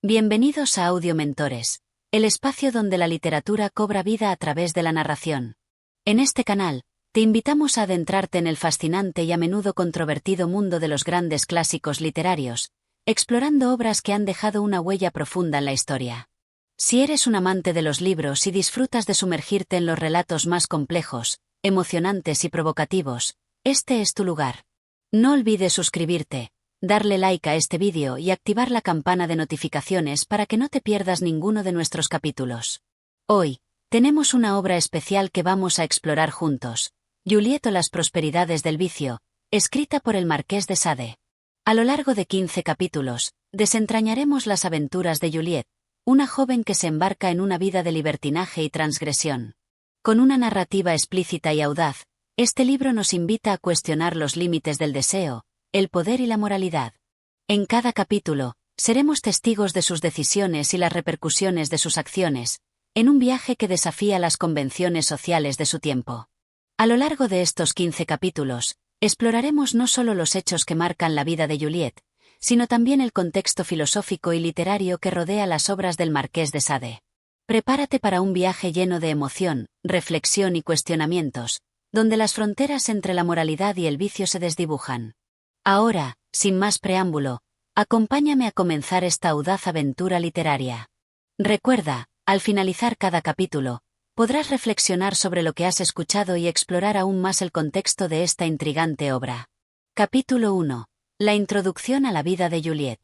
Bienvenidos a Audio Mentores, el espacio donde la literatura cobra vida a través de la narración. En este canal, te invitamos a adentrarte en el fascinante y a menudo controvertido mundo de los grandes clásicos literarios, explorando obras que han dejado una huella profunda en la historia. Si eres un amante de los libros y disfrutas de sumergirte en los relatos más complejos, emocionantes y provocativos, este es tu lugar. No olvides suscribirte, darle like a este vídeo y activar la campana de notificaciones para que no te pierdas ninguno de nuestros capítulos. Hoy, tenemos una obra especial que vamos a explorar juntos, Juliet o las prosperidades del vicio, escrita por el Marqués de Sade. A lo largo de 15 capítulos, desentrañaremos las aventuras de Juliet, una joven que se embarca en una vida de libertinaje y transgresión. Con una narrativa explícita y audaz, este libro nos invita a cuestionar los límites del deseo, el poder y la moralidad. En cada capítulo, seremos testigos de sus decisiones y las repercusiones de sus acciones, en un viaje que desafía las convenciones sociales de su tiempo. A lo largo de estos 15 capítulos, exploraremos no solo los hechos que marcan la vida de Juliet, sino también el contexto filosófico y literario que rodea las obras del Marqués de Sade. Prepárate para un viaje lleno de emoción, reflexión y cuestionamientos, donde las fronteras entre la moralidad y el vicio se desdibujan. Ahora, sin más preámbulo, acompáñame a comenzar esta audaz aventura literaria. Recuerda, al finalizar cada capítulo, podrás reflexionar sobre lo que has escuchado y explorar aún más el contexto de esta intrigante obra. Capítulo 1. La introducción a la vida de Juliet.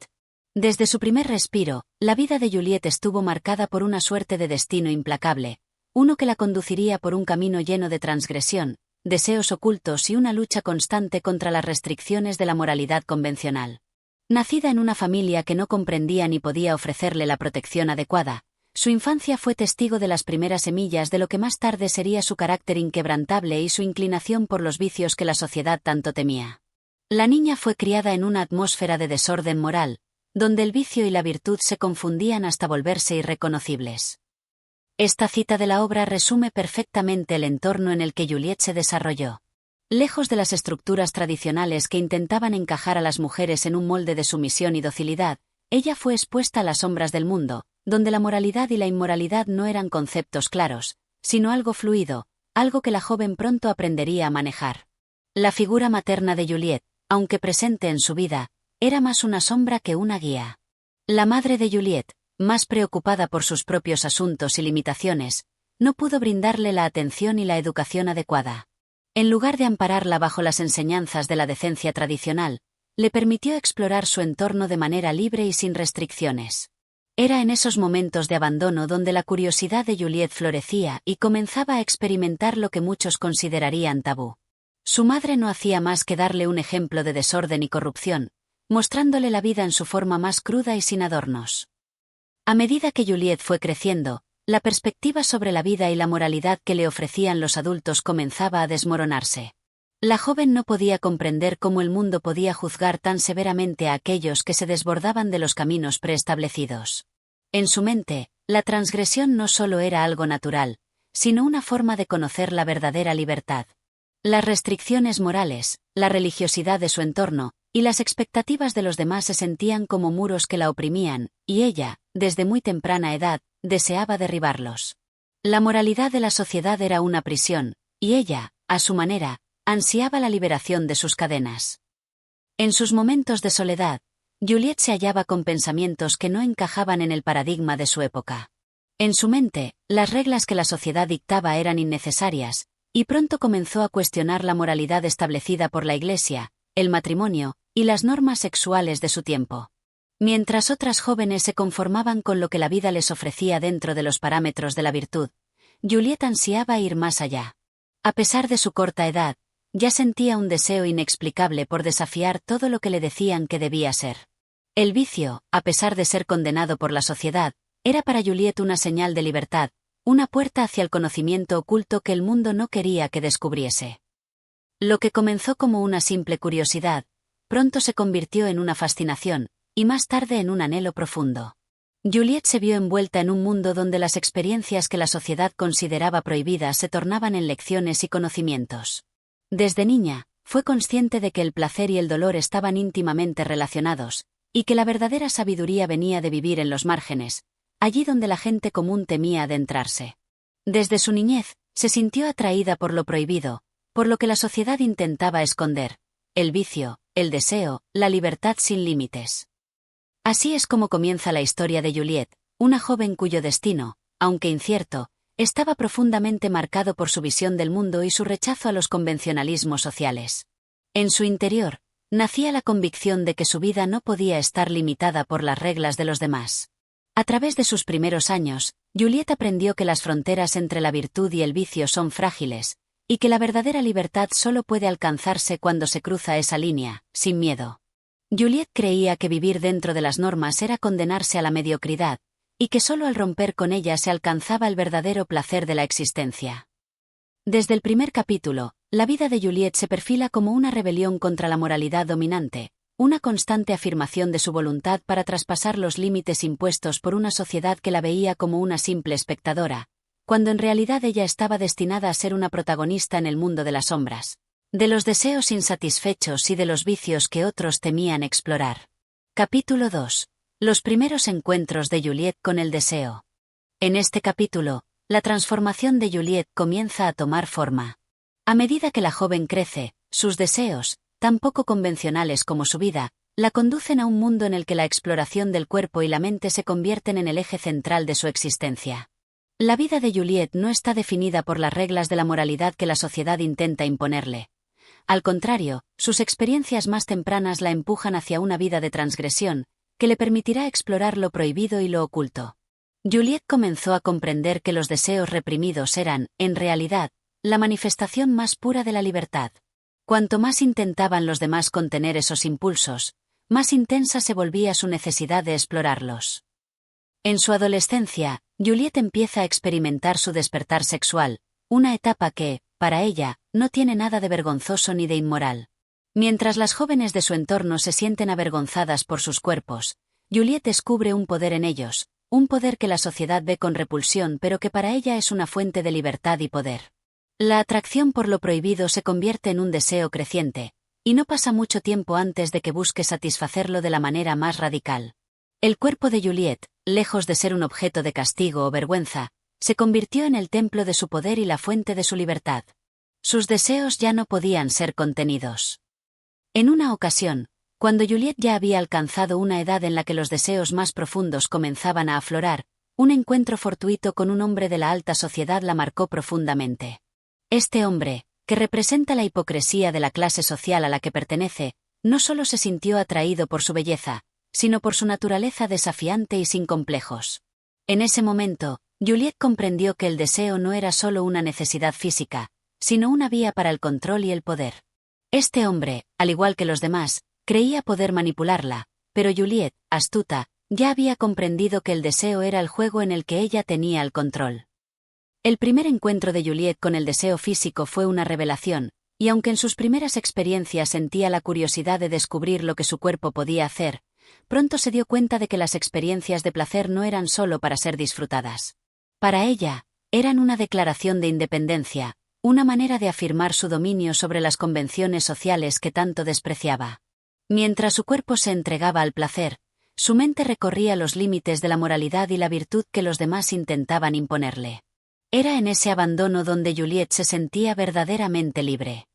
Desde su primer respiro, la vida de Juliet estuvo marcada por una suerte de destino implacable, uno que la conduciría por un camino lleno de transgresión, deseos ocultos y una lucha constante contra las restricciones de la moralidad convencional. Nacida en una familia que no comprendía ni podía ofrecerle la protección adecuada, su infancia fue testigo de las primeras semillas de lo que más tarde sería su carácter inquebrantable y su inclinación por los vicios que la sociedad tanto temía. La niña fue criada en una atmósfera de desorden moral, donde el vicio y la virtud se confundían hasta volverse irreconocibles. Esta cita de la obra resume perfectamente el entorno en el que Juliet se desarrolló. Lejos de las estructuras tradicionales que intentaban encajar a las mujeres en un molde de sumisión y docilidad, ella fue expuesta a las sombras del mundo, donde la moralidad y la inmoralidad no eran conceptos claros, sino algo fluido, algo que la joven pronto aprendería a manejar. La figura materna de Juliet, aunque presente en su vida, era más una sombra que una guía. La madre de Juliet, más preocupada por sus propios asuntos y limitaciones, no pudo brindarle la atención y la educación adecuada. En lugar de ampararla bajo las enseñanzas de la decencia tradicional, le permitió explorar su entorno de manera libre y sin restricciones. Era en esos momentos de abandono donde la curiosidad de Juliet florecía y comenzaba a experimentar lo que muchos considerarían tabú. Su madre no hacía más que darle un ejemplo de desorden y corrupción, mostrándole la vida en su forma más cruda y sin adornos. A medida que Juliet fue creciendo, la perspectiva sobre la vida y la moralidad que le ofrecían los adultos comenzaba a desmoronarse. La joven no podía comprender cómo el mundo podía juzgar tan severamente a aquellos que se desbordaban de los caminos preestablecidos. En su mente, la transgresión no solo era algo natural, sino una forma de conocer la verdadera libertad. Las restricciones morales, la religiosidad de su entorno, y las expectativas de los demás se sentían como muros que la oprimían, y ella, desde muy temprana edad, deseaba derribarlos. La moralidad de la sociedad era una prisión, y ella, a su manera, ansiaba la liberación de sus cadenas. En sus momentos de soledad, Juliet se hallaba con pensamientos que no encajaban en el paradigma de su época. En su mente, las reglas que la sociedad dictaba eran innecesarias, y pronto comenzó a cuestionar la moralidad establecida por la Iglesia, el matrimonio, y las normas sexuales de su tiempo. Mientras otras jóvenes se conformaban con lo que la vida les ofrecía dentro de los parámetros de la virtud, Juliet ansiaba ir más allá. A pesar de su corta edad, ya sentía un deseo inexplicable por desafiar todo lo que le decían que debía ser. El vicio, a pesar de ser condenado por la sociedad, era para Juliet una señal de libertad, una puerta hacia el conocimiento oculto que el mundo no quería que descubriese. Lo que comenzó como una simple curiosidad, pronto se convirtió en una fascinación, y más tarde en un anhelo profundo. Juliet se vio envuelta en un mundo donde las experiencias que la sociedad consideraba prohibidas se tornaban en lecciones y conocimientos. Desde niña, fue consciente de que el placer y el dolor estaban íntimamente relacionados, y que la verdadera sabiduría venía de vivir en los márgenes, allí donde la gente común temía adentrarse. Desde su niñez, se sintió atraída por lo prohibido, por lo que la sociedad intentaba esconder: el vicio, el deseo, la libertad sin límites. Así es como comienza la historia de Juliette, una joven cuyo destino, aunque incierto, estaba profundamente marcado por su visión del mundo y su rechazo a los convencionalismos sociales. En su interior, nacía la convicción de que su vida no podía estar limitada por las reglas de los demás. A través de sus primeros años, Juliette aprendió que las fronteras entre la virtud y el vicio son frágiles, y que la verdadera libertad solo puede alcanzarse cuando se cruza esa línea, sin miedo. Juliette creía que vivir dentro de las normas era condenarse a la mediocridad, y que solo al romper con ella se alcanzaba el verdadero placer de la existencia. Desde el primer capítulo, la vida de Juliette se perfila como una rebelión contra la moralidad dominante, una constante afirmación de su voluntad para traspasar los límites impuestos por una sociedad que la veía como una simple espectadora, cuando en realidad ella estaba destinada a ser una protagonista en el mundo de las sombras, de los deseos insatisfechos y de los vicios que otros temían explorar. Capítulo 2. Los primeros encuentros de Juliette con el deseo. En este capítulo, la transformación de Juliette comienza a tomar forma. A medida que la joven crece, sus deseos, tan poco convencionales como su vida, la conducen a un mundo en el que la exploración del cuerpo y la mente se convierten en el eje central de su existencia. La vida de Juliette no está definida por las reglas de la moralidad que la sociedad intenta imponerle. Al contrario, sus experiencias más tempranas la empujan hacia una vida de transgresión, que le permitirá explorar lo prohibido y lo oculto. Juliette comenzó a comprender que los deseos reprimidos eran, en realidad, la manifestación más pura de la libertad. Cuanto más intentaban los demás contener esos impulsos, más intensa se volvía su necesidad de explorarlos. En su adolescencia, Juliette empieza a experimentar su despertar sexual, una etapa que, para ella, no tiene nada de vergonzoso ni de inmoral. Mientras las jóvenes de su entorno se sienten avergonzadas por sus cuerpos, Juliette descubre un poder en ellos, un poder que la sociedad ve con repulsión pero que para ella es una fuente de libertad y poder. La atracción por lo prohibido se convierte en un deseo creciente, y no pasa mucho tiempo antes de que busque satisfacerlo de la manera más radical. El cuerpo de Juliette, lejos de ser un objeto de castigo o vergüenza, se convirtió en el templo de su poder y la fuente de su libertad. Sus deseos ya no podían ser contenidos. En una ocasión, cuando Juliette ya había alcanzado una edad en la que los deseos más profundos comenzaban a aflorar, un encuentro fortuito con un hombre de la alta sociedad la marcó profundamente. Este hombre, que representa la hipocresía de la clase social a la que pertenece, no solo se sintió atraído por su belleza, sino por su naturaleza desafiante y sin complejos. En ese momento, Juliette comprendió que el deseo no era solo una necesidad física, sino una vía para el control y el poder. Este hombre, al igual que los demás, creía poder manipularla, pero Juliette, astuta, ya había comprendido que el deseo era el juego en el que ella tenía el control. El primer encuentro de Juliette con el deseo físico fue una revelación, y aunque en sus primeras experiencias sentía la curiosidad de descubrir lo que su cuerpo podía hacer, pronto se dio cuenta de que las experiencias de placer no eran solo para ser disfrutadas. Para ella, eran una declaración de independencia, una manera de afirmar su dominio sobre las convenciones sociales que tanto despreciaba. Mientras su cuerpo se entregaba al placer, su mente recorría los límites de la moralidad y la virtud que los demás intentaban imponerle. Era en ese abandono donde Juliette se sentía verdaderamente libre.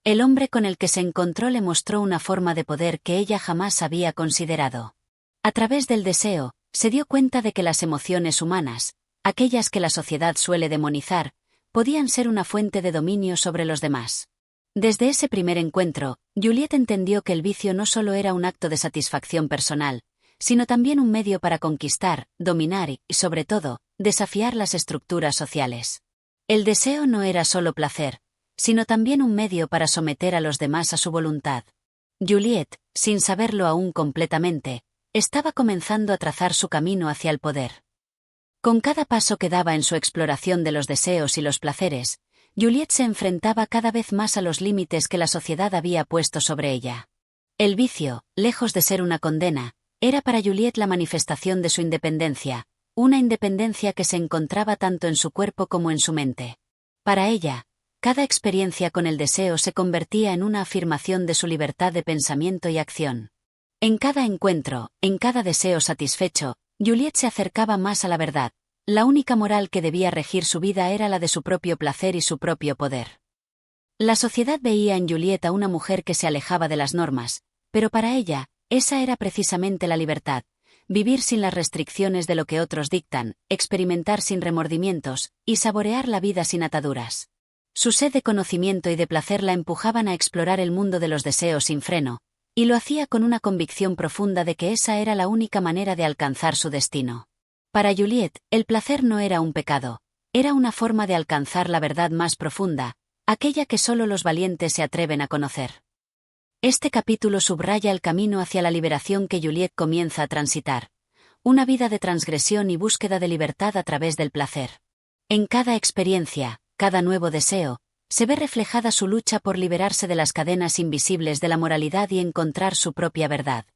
El hombre con el que se encontró le mostró una forma de poder que ella jamás había considerado. A través del deseo, se dio cuenta de que las emociones humanas, aquellas que la sociedad suele demonizar, podían ser una fuente de dominio sobre los demás. Desde ese primer encuentro, Juliette entendió que el vicio no solo era un acto de satisfacción personal, sino también un medio para conquistar, dominar y, sobre todo, desafiar las estructuras sociales. El deseo no era solo placer, sino también un medio para someter a los demás a su voluntad. Juliette, sin saberlo aún completamente, estaba comenzando a trazar su camino hacia el poder. Con cada paso que daba en su exploración de los deseos y los placeres, Juliette se enfrentaba cada vez más a los límites que la sociedad había puesto sobre ella. El vicio, lejos de ser una condena, era para Juliette la manifestación de su independencia, una independencia que se encontraba tanto en su cuerpo como en su mente. Para ella, cada experiencia con el deseo se convertía en una afirmación de su libertad de pensamiento y acción. En cada encuentro, en cada deseo satisfecho, Juliet se acercaba más a la verdad. La única moral que debía regir su vida era la de su propio placer y su propio poder. La sociedad veía en Juliet a una mujer que se alejaba de las normas, pero para ella, esa era precisamente la libertad: vivir sin las restricciones de lo que otros dictan, experimentar sin remordimientos, y saborear la vida sin ataduras. Su sed de conocimiento y de placer la empujaban a explorar el mundo de los deseos sin freno, y lo hacía con una convicción profunda de que esa era la única manera de alcanzar su destino. Para Juliet, el placer no era un pecado, era una forma de alcanzar la verdad más profunda, aquella que solo los valientes se atreven a conocer. Este capítulo subraya el camino hacia la liberación que Juliet comienza a transitar, una vida de transgresión y búsqueda de libertad a través del placer. En cada experiencia, cada nuevo deseo, se ve reflejada su lucha por liberarse de las cadenas invisibles de la moralidad y encontrar su propia verdad.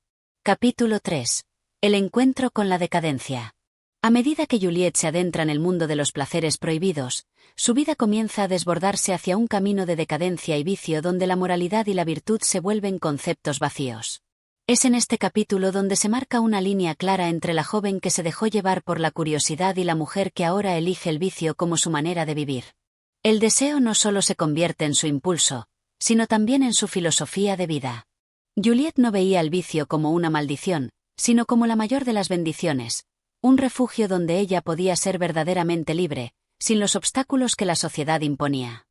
Capítulo 3. El encuentro con la decadencia. A medida que Juliet se adentra en el mundo de los placeres prohibidos, su vida comienza a desbordarse hacia un camino de decadencia y vicio donde la moralidad y la virtud se vuelven conceptos vacíos. Es en este capítulo donde se marca una línea clara entre la joven que se dejó llevar por la curiosidad y la mujer que ahora elige el vicio como su manera de vivir. El deseo no solo se convierte en su impulso, sino también en su filosofía de vida. Juliet no veía el vicio como una maldición, sino como la mayor de las bendiciones, un refugio donde ella podía ser verdaderamente libre, sin los obstáculos que la sociedad imponía.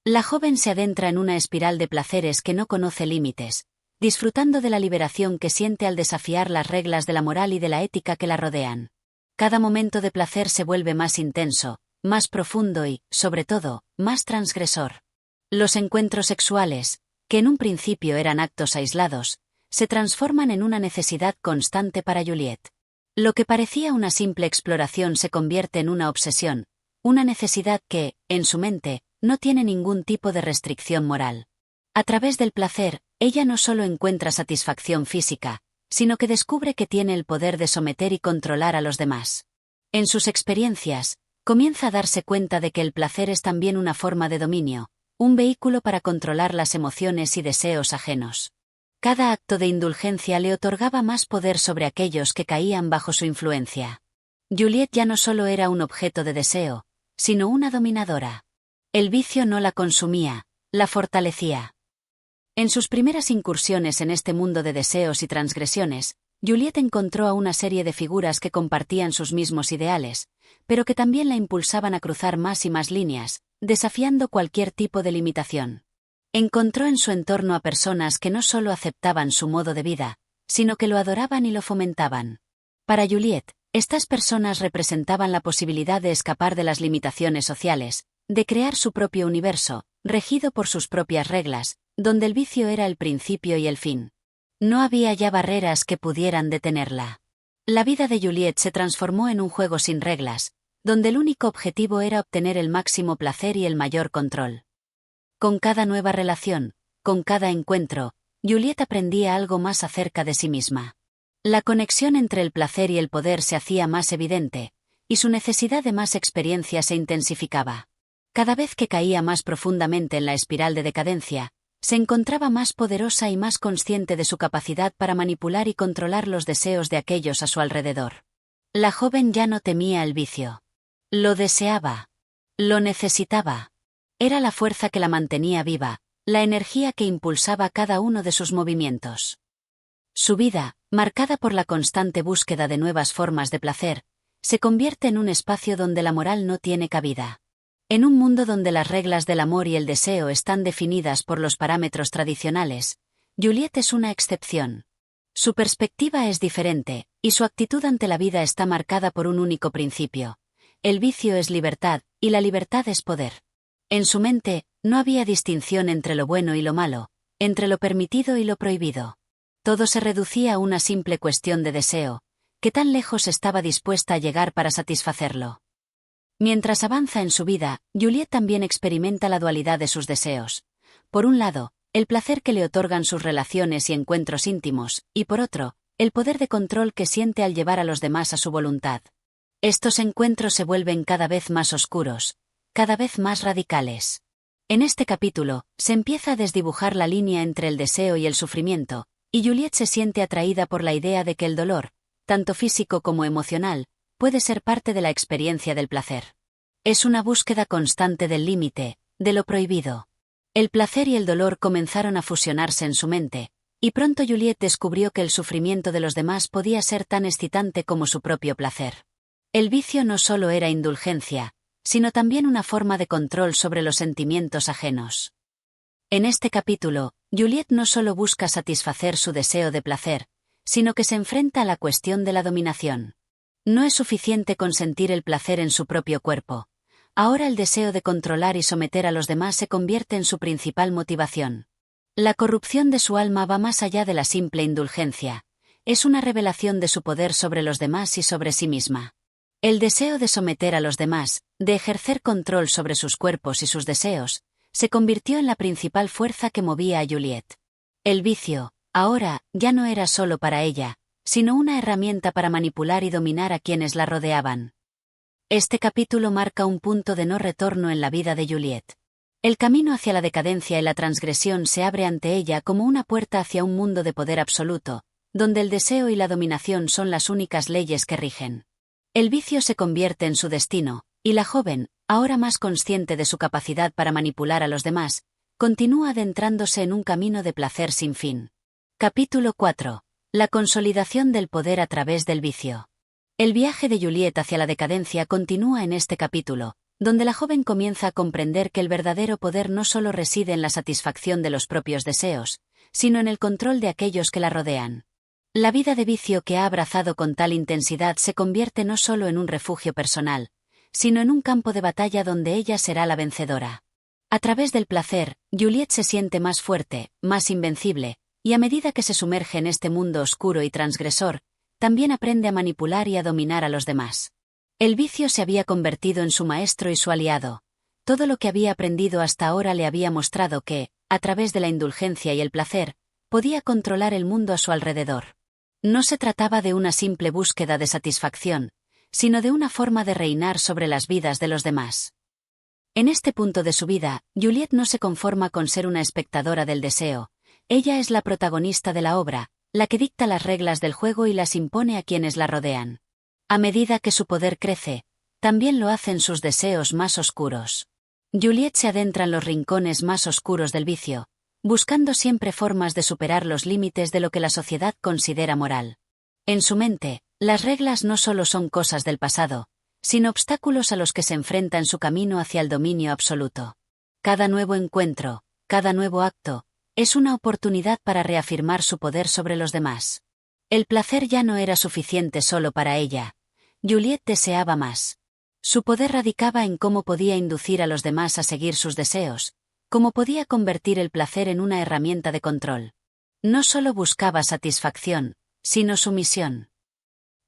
La joven se adentra en una espiral de placeres que no conoce límites, disfrutando de la liberación que siente al desafiar las reglas de la moral y de la ética que la rodean. Cada momento de placer se vuelve más intenso, más profundo y, sobre todo, más transgresor. Los encuentros sexuales, que en un principio eran actos aislados, se transforman en una necesidad constante para Juliet. Lo que parecía una simple exploración se convierte en una obsesión, una necesidad que, en su mente, no tiene ningún tipo de restricción moral. A través del placer, ella no solo encuentra satisfacción física, sino que descubre que tiene el poder de someter y controlar a los demás. En sus experiencias, comienza a darse cuenta de que el placer es también una forma de dominio, un vehículo para controlar las emociones y deseos ajenos. Cada acto de indulgencia le otorgaba más poder sobre aquellos que caían bajo su influencia. Juliet ya no solo era un objeto de deseo, sino una dominadora. El vicio no la consumía, la fortalecía. En sus primeras incursiones en este mundo de deseos y transgresiones, Juliet encontró a una serie de figuras que compartían sus mismos ideales, pero que también la impulsaban a cruzar más y más líneas, desafiando cualquier tipo de limitación. Encontró en su entorno a personas que no solo aceptaban su modo de vida, sino que lo adoraban y lo fomentaban. Para Juliet, estas personas representaban la posibilidad de escapar de las limitaciones sociales, de crear su propio universo, regido por sus propias reglas, donde el vicio era el principio y el fin. No había ya barreras que pudieran detenerla. La vida de Juliet se transformó en un juego sin reglas, donde el único objetivo era obtener el máximo placer y el mayor control. Con cada nueva relación, con cada encuentro, Juliet aprendía algo más acerca de sí misma. La conexión entre el placer y el poder se hacía más evidente, y su necesidad de más experiencia se intensificaba. Cada vez que caía más profundamente en la espiral de decadencia, se encontraba más poderosa y más consciente de su capacidad para manipular y controlar los deseos de aquellos a su alrededor. La joven ya no temía el vicio. Lo deseaba. Lo necesitaba. Era la fuerza que la mantenía viva, la energía que impulsaba cada uno de sus movimientos. Su vida, marcada por la constante búsqueda de nuevas formas de placer, se convierte en un espacio donde la moral no tiene cabida. En un mundo donde las reglas del amor y el deseo están definidas por los parámetros tradicionales, Juliet es una excepción. Su perspectiva es diferente, y su actitud ante la vida está marcada por un único principio. El vicio es libertad, y la libertad es poder. En su mente, no había distinción entre lo bueno y lo malo, entre lo permitido y lo prohibido. Todo se reducía a una simple cuestión de deseo, que tan lejos estaba dispuesta a llegar para satisfacerlo. Mientras avanza en su vida, Juliet también experimenta la dualidad de sus deseos. Por un lado, el placer que le otorgan sus relaciones y encuentros íntimos, y por otro, el poder de control que siente al llevar a los demás a su voluntad. Estos encuentros se vuelven cada vez más oscuros, cada vez más radicales. En este capítulo, se empieza a desdibujar la línea entre el deseo y el sufrimiento, Y Juliet se siente atraída por la idea de que el dolor, tanto físico como emocional, puede ser parte de la experiencia del placer. Es una búsqueda constante del límite, de lo prohibido. El placer y el dolor comenzaron a fusionarse en su mente, y pronto Juliet descubrió que el sufrimiento de los demás podía ser tan excitante como su propio placer. El vicio no solo era indulgencia, sino también una forma de control sobre los sentimientos ajenos. En este capítulo, Juliet no solo busca satisfacer su deseo de placer, sino que se enfrenta a la cuestión de la dominación. No es suficiente con sentir el placer en su propio cuerpo. Ahora el deseo de controlar y someter a los demás se convierte en su principal motivación. La corrupción de su alma va más allá de la simple indulgencia. Es una revelación de su poder sobre los demás y sobre sí misma. El deseo de someter a los demás, de ejercer control sobre sus cuerpos y sus deseos, se convirtió en la principal fuerza que movía a Juliet. El vicio, ahora, ya no era solo para ella, sino una herramienta para manipular y dominar a quienes la rodeaban. Este capítulo marca un punto de no retorno en la vida de Juliet. El camino hacia la decadencia y la transgresión se abre ante ella como una puerta hacia un mundo de poder absoluto, donde el deseo y la dominación son las únicas leyes que rigen. El vicio se convierte en su destino, y la joven, ahora más consciente de su capacidad para manipular a los demás, continúa adentrándose en un camino de placer sin fin. Capítulo 4. La consolidación del poder a través del vicio. El viaje de Juliet hacia la decadencia continúa en este capítulo, donde la joven comienza a comprender que el verdadero poder no solo reside en la satisfacción de los propios deseos, sino en el control de aquellos que la rodean. La vida de vicio que ha abrazado con tal intensidad se convierte no solo en un refugio personal, sino en un campo de batalla donde ella será la vencedora. A través del placer, Juliet se siente más fuerte, más invencible, y a medida que se sumerge en este mundo oscuro y transgresor, también aprende a manipular y a dominar a los demás. El vicio se había convertido en su maestro y su aliado. Todo lo que había aprendido hasta ahora le había mostrado que, a través de la indulgencia y el placer, podía controlar el mundo a su alrededor. No se trataba de una simple búsqueda de satisfacción, sino de una forma de reinar sobre las vidas de los demás. En este punto de su vida, Juliet no se conforma con ser una espectadora del deseo. Ella es la protagonista de la obra, la que dicta las reglas del juego y las impone a quienes la rodean. A medida que su poder crece, también lo hacen sus deseos más oscuros. Juliet se adentra en los rincones más oscuros del vicio, buscando siempre formas de superar los límites de lo que la sociedad considera moral. En su mente, las reglas no solo son cosas del pasado, sino obstáculos a los que se enfrenta en su camino hacia el dominio absoluto. Cada nuevo encuentro, cada nuevo acto, es una oportunidad para reafirmar su poder sobre los demás. El placer ya no era suficiente solo para ella. Juliet deseaba más. Su poder radicaba en cómo podía inducir a los demás a seguir sus deseos, cómo podía convertir el placer en una herramienta de control. No solo buscaba satisfacción, sino sumisión.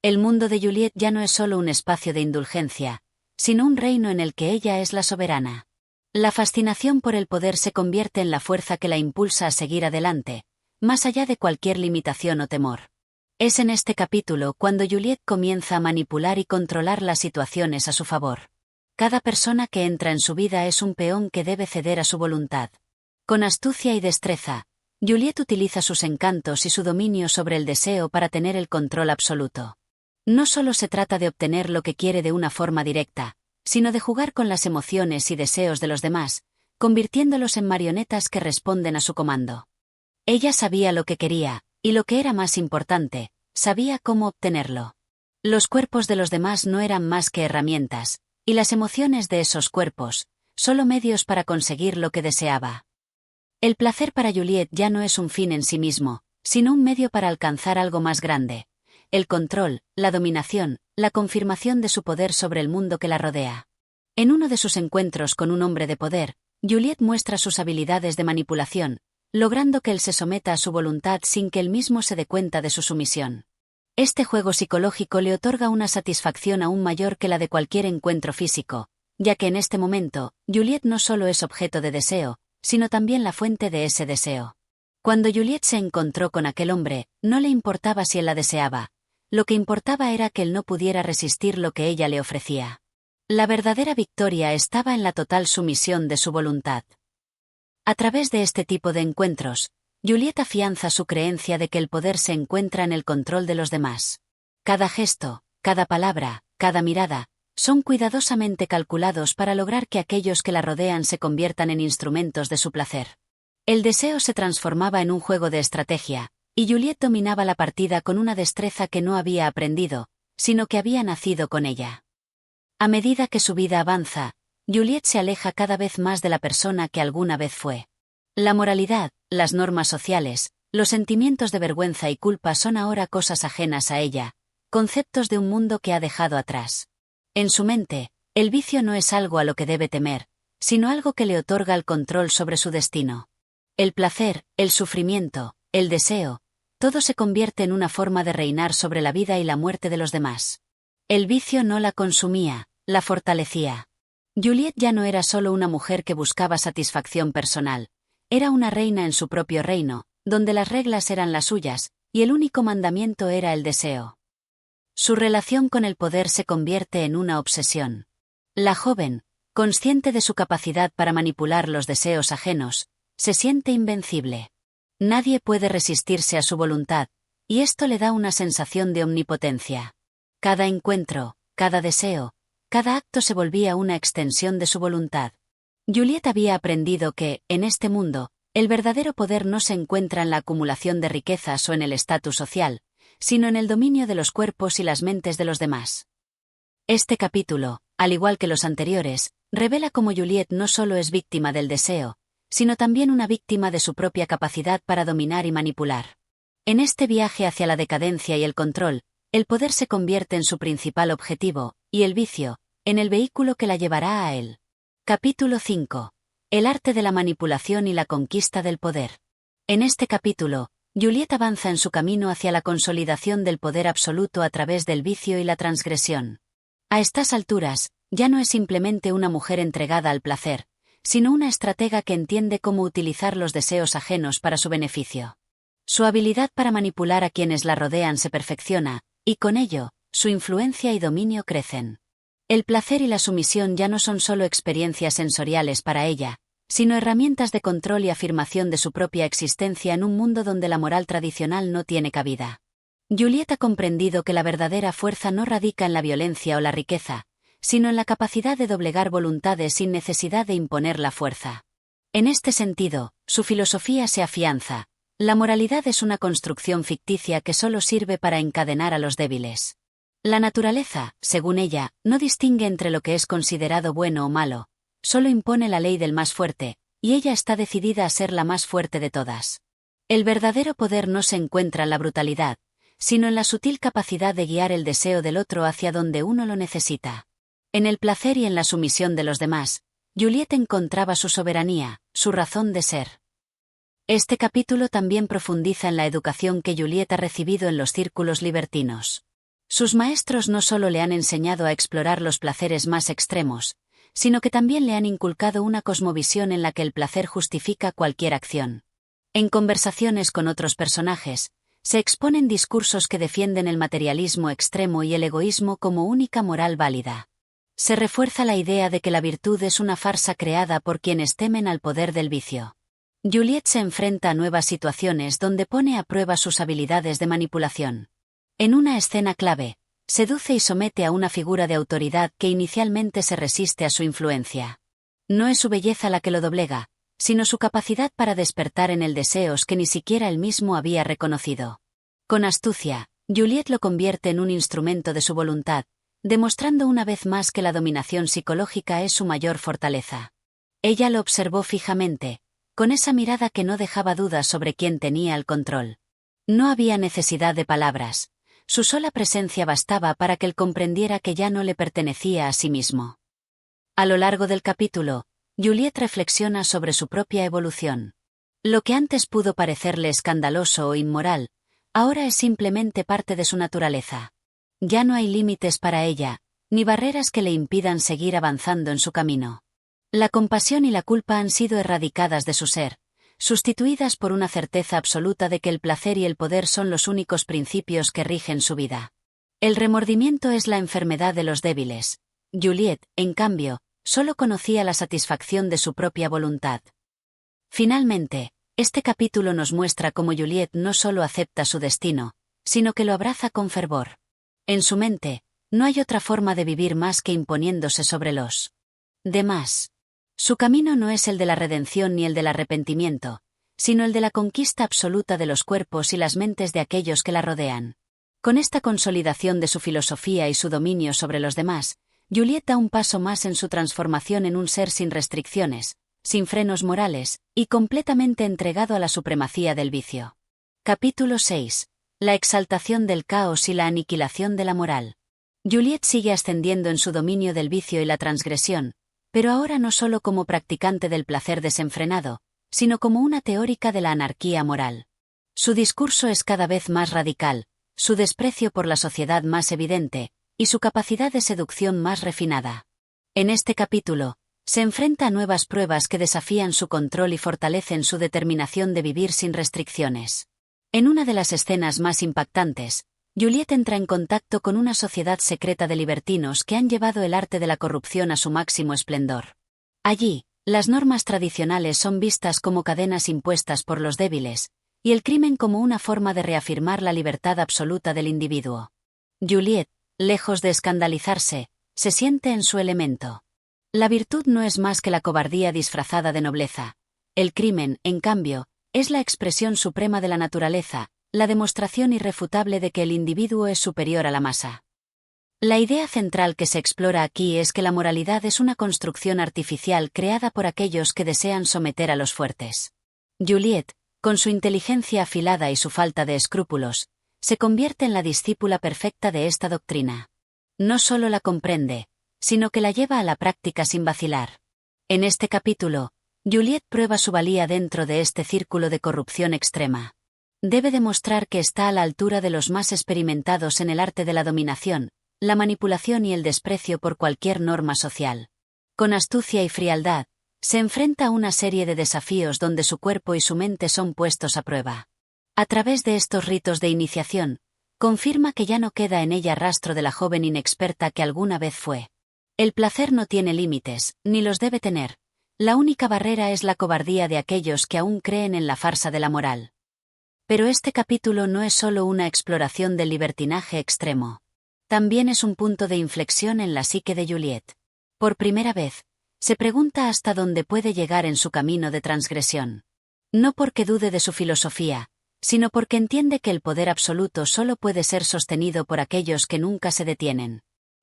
El mundo de Juliet ya no es solo un espacio de indulgencia, sino un reino en el que ella es la soberana. La fascinación por el poder se convierte en la fuerza que la impulsa a seguir adelante, más allá de cualquier limitación o temor. Es en este capítulo cuando Juliet comienza a manipular y controlar las situaciones a su favor. Cada persona que entra en su vida es un peón que debe ceder a su voluntad. Con astucia y destreza, Juliet utiliza sus encantos y su dominio sobre el deseo para tener el control absoluto. No solo se trata de obtener lo que quiere de una forma directa, sino de jugar con las emociones y deseos de los demás, convirtiéndolos en marionetas que responden a su comando. Ella sabía lo que quería, y lo que era más importante, sabía cómo obtenerlo. Los cuerpos de los demás no eran más que herramientas, y las emociones de esos cuerpos, solo medios para conseguir lo que deseaba. El placer para Juliet ya no es un fin en sí mismo, sino un medio para alcanzar algo más grande: el control, la dominación, la confirmación de su poder sobre el mundo que la rodea. En uno de sus encuentros con un hombre de poder, Juliet muestra sus habilidades de manipulación, logrando que él se someta a su voluntad sin que él mismo se dé cuenta de su sumisión. Este juego psicológico le otorga una satisfacción aún mayor que la de cualquier encuentro físico, ya que en este momento, Juliet no solo es objeto de deseo, sino también la fuente de ese deseo. Cuando Juliet se encontró con aquel hombre, no le importaba si él la deseaba, lo que importaba era que él no pudiera resistir lo que ella le ofrecía. La verdadera victoria estaba en la total sumisión de su voluntad. A través de este tipo de encuentros, Juliet afianza su creencia de que el poder se encuentra en el control de los demás. Cada gesto, cada palabra, cada mirada, son cuidadosamente calculados para lograr que aquellos que la rodean se conviertan en instrumentos de su placer. El deseo se transformaba en un juego de estrategia, y Juliet dominaba la partida con una destreza que no había aprendido, sino que había nacido con ella. A medida que su vida avanza, Juliet se aleja cada vez más de la persona que alguna vez fue. La moralidad, las normas sociales, los sentimientos de vergüenza y culpa son ahora cosas ajenas a ella, conceptos de un mundo que ha dejado atrás. En su mente, el vicio no es algo a lo que debe temer, sino algo que le otorga el control sobre su destino. El placer, el sufrimiento, el deseo, todo se convierte en una forma de reinar sobre la vida y la muerte de los demás. El vicio no la consumía, la fortalecía. Juliet ya no era solo una mujer que buscaba satisfacción personal, era una reina en su propio reino, donde las reglas eran las suyas, y el único mandamiento era el deseo. Su relación con el poder se convierte en una obsesión. La joven, consciente de su capacidad para manipular los deseos ajenos, se siente invencible. Nadie puede resistirse a su voluntad, y esto le da una sensación de omnipotencia. Cada encuentro, cada deseo, cada acto se volvía una extensión de su voluntad. Juliet había aprendido que, en este mundo, el verdadero poder no se encuentra en la acumulación de riquezas o en el estatus social, sino en el dominio de los cuerpos y las mentes de los demás. Este capítulo, al igual que los anteriores, revela cómo Juliet no solo es víctima del deseo, sino también una víctima de su propia capacidad para dominar y manipular. En este viaje hacia la decadencia y el control, el poder se convierte en su principal objetivo, y el vicio, en el vehículo que la llevará a él. Capítulo 5. El arte de la manipulación y la conquista del poder. En este capítulo, Juliet avanza en su camino hacia la consolidación del poder absoluto a través del vicio y la transgresión. A estas alturas, ya no es simplemente una mujer entregada al placer, sino una estratega que entiende cómo utilizar los deseos ajenos para su beneficio. Su habilidad para manipular a quienes la rodean se perfecciona, y con ello, su influencia y dominio crecen. El placer y la sumisión ya no son solo experiencias sensoriales para ella, sino herramientas de control y afirmación de su propia existencia en un mundo donde la moral tradicional no tiene cabida. Juliet ha comprendido que la verdadera fuerza no radica en la violencia o la riqueza, sino en la capacidad de doblegar voluntades sin necesidad de imponer la fuerza. En este sentido, su filosofía se afianza. La moralidad es una construcción ficticia que solo sirve para encadenar a los débiles. La naturaleza, según ella, no distingue entre lo que es considerado bueno o malo, solo impone la ley del más fuerte, y ella está decidida a ser la más fuerte de todas. El verdadero poder no se encuentra en la brutalidad, sino en la sutil capacidad de guiar el deseo del otro hacia donde uno lo necesita. En el placer y en la sumisión de los demás, Juliet encontraba su soberanía, su razón de ser. Este capítulo también profundiza en la educación que Juliet ha recibido en los círculos libertinos. Sus maestros no solo le han enseñado a explorar los placeres más extremos, sino que también le han inculcado una cosmovisión en la que el placer justifica cualquier acción. En conversaciones con otros personajes, se exponen discursos que defienden el materialismo extremo y el egoísmo como única moral válida. Se refuerza la idea de que la virtud es una farsa creada por quienes temen al poder del vicio. Juliet se enfrenta a nuevas situaciones donde pone a prueba sus habilidades de manipulación. En una escena clave, seduce y somete a una figura de autoridad que inicialmente se resiste a su influencia. No es su belleza la que lo doblega, sino su capacidad para despertar en él deseos que ni siquiera él mismo había reconocido. Con astucia, Juliet lo convierte en un instrumento de su voluntad, demostrando una vez más que la dominación psicológica es su mayor fortaleza. Ella lo observó fijamente, con esa mirada que no dejaba dudas sobre quién tenía el control. No había necesidad de palabras. Su sola presencia bastaba para que él comprendiera que ya no le pertenecía a sí mismo. A lo largo del capítulo, Juliet reflexiona sobre su propia evolución. Lo que antes pudo parecerle escandaloso o inmoral, ahora es simplemente parte de su naturaleza. Ya no hay límites para ella, ni barreras que le impidan seguir avanzando en su camino. La compasión y la culpa han sido erradicadas de su ser, sustituidas por una certeza absoluta de que el placer y el poder son los únicos principios que rigen su vida. El remordimiento es la enfermedad de los débiles. Juliet, en cambio, solo conocía la satisfacción de su propia voluntad. Finalmente, Este capítulo nos muestra cómo Juliet no solo acepta su destino, sino que lo abraza con fervor. En su mente, no hay otra forma de vivir más que imponiéndose sobre los demás. Su camino no es el de la redención ni el del arrepentimiento, sino el de la conquista absoluta de los cuerpos y las mentes de aquellos que la rodean. Con esta consolidación de su filosofía y su dominio sobre los demás, Juliet da un paso más en su transformación en un ser sin restricciones, sin frenos morales, y completamente entregado a la supremacía del vicio. Capítulo 6. La exaltación del caos y la aniquilación de la moral. Juliet sigue ascendiendo en su dominio del vicio y la transgresión, pero ahora no solo como practicante del placer desenfrenado, sino como una teórica de la anarquía moral. Su discurso es cada vez más radical, su desprecio por la sociedad más evidente, y su capacidad de seducción más refinada. En este capítulo, se enfrenta a nuevas pruebas que desafían su control y fortalecen su determinación de vivir sin restricciones. En una de las escenas más impactantes, Juliet entra en contacto con una sociedad secreta de libertinos que han llevado el arte de la corrupción a su máximo esplendor. Allí, las normas tradicionales son vistas como cadenas impuestas por los débiles, y el crimen como una forma de reafirmar la libertad absoluta del individuo. Juliet, lejos de escandalizarse, se siente en su elemento. La virtud no es más que la cobardía disfrazada de nobleza. El crimen, en cambio, es la expresión suprema de la naturaleza, la demostración irrefutable de que el individuo es superior a la masa. La idea central que se explora aquí es que la moralidad es una construcción artificial creada por aquellos que desean someter a los fuertes. Juliet, con su inteligencia afilada y su falta de escrúpulos, se convierte en la discípula perfecta de esta doctrina. No solo la comprende, sino que la lleva a la práctica sin vacilar. En este capítulo, Juliet prueba su valía dentro de este círculo de corrupción extrema. Debe demostrar que está a la altura de los más experimentados en el arte de la dominación, la manipulación y el desprecio por cualquier norma social. Con astucia y frialdad, se enfrenta a una serie de desafíos donde su cuerpo y su mente son puestos a prueba. A través de estos ritos de iniciación, confirma que ya no queda en ella rastro de la joven inexperta que alguna vez fue. El placer no tiene límites, ni los debe tener. La única barrera es la cobardía de aquellos que aún creen en la farsa de la moral. Pero este capítulo no es solo una exploración del libertinaje extremo. También es un punto de inflexión en la psique de Juliet. Por primera vez, se pregunta hasta dónde puede llegar en su camino de transgresión. No porque dude de su filosofía, sino porque entiende que el poder absoluto solo puede ser sostenido por aquellos que nunca se detienen.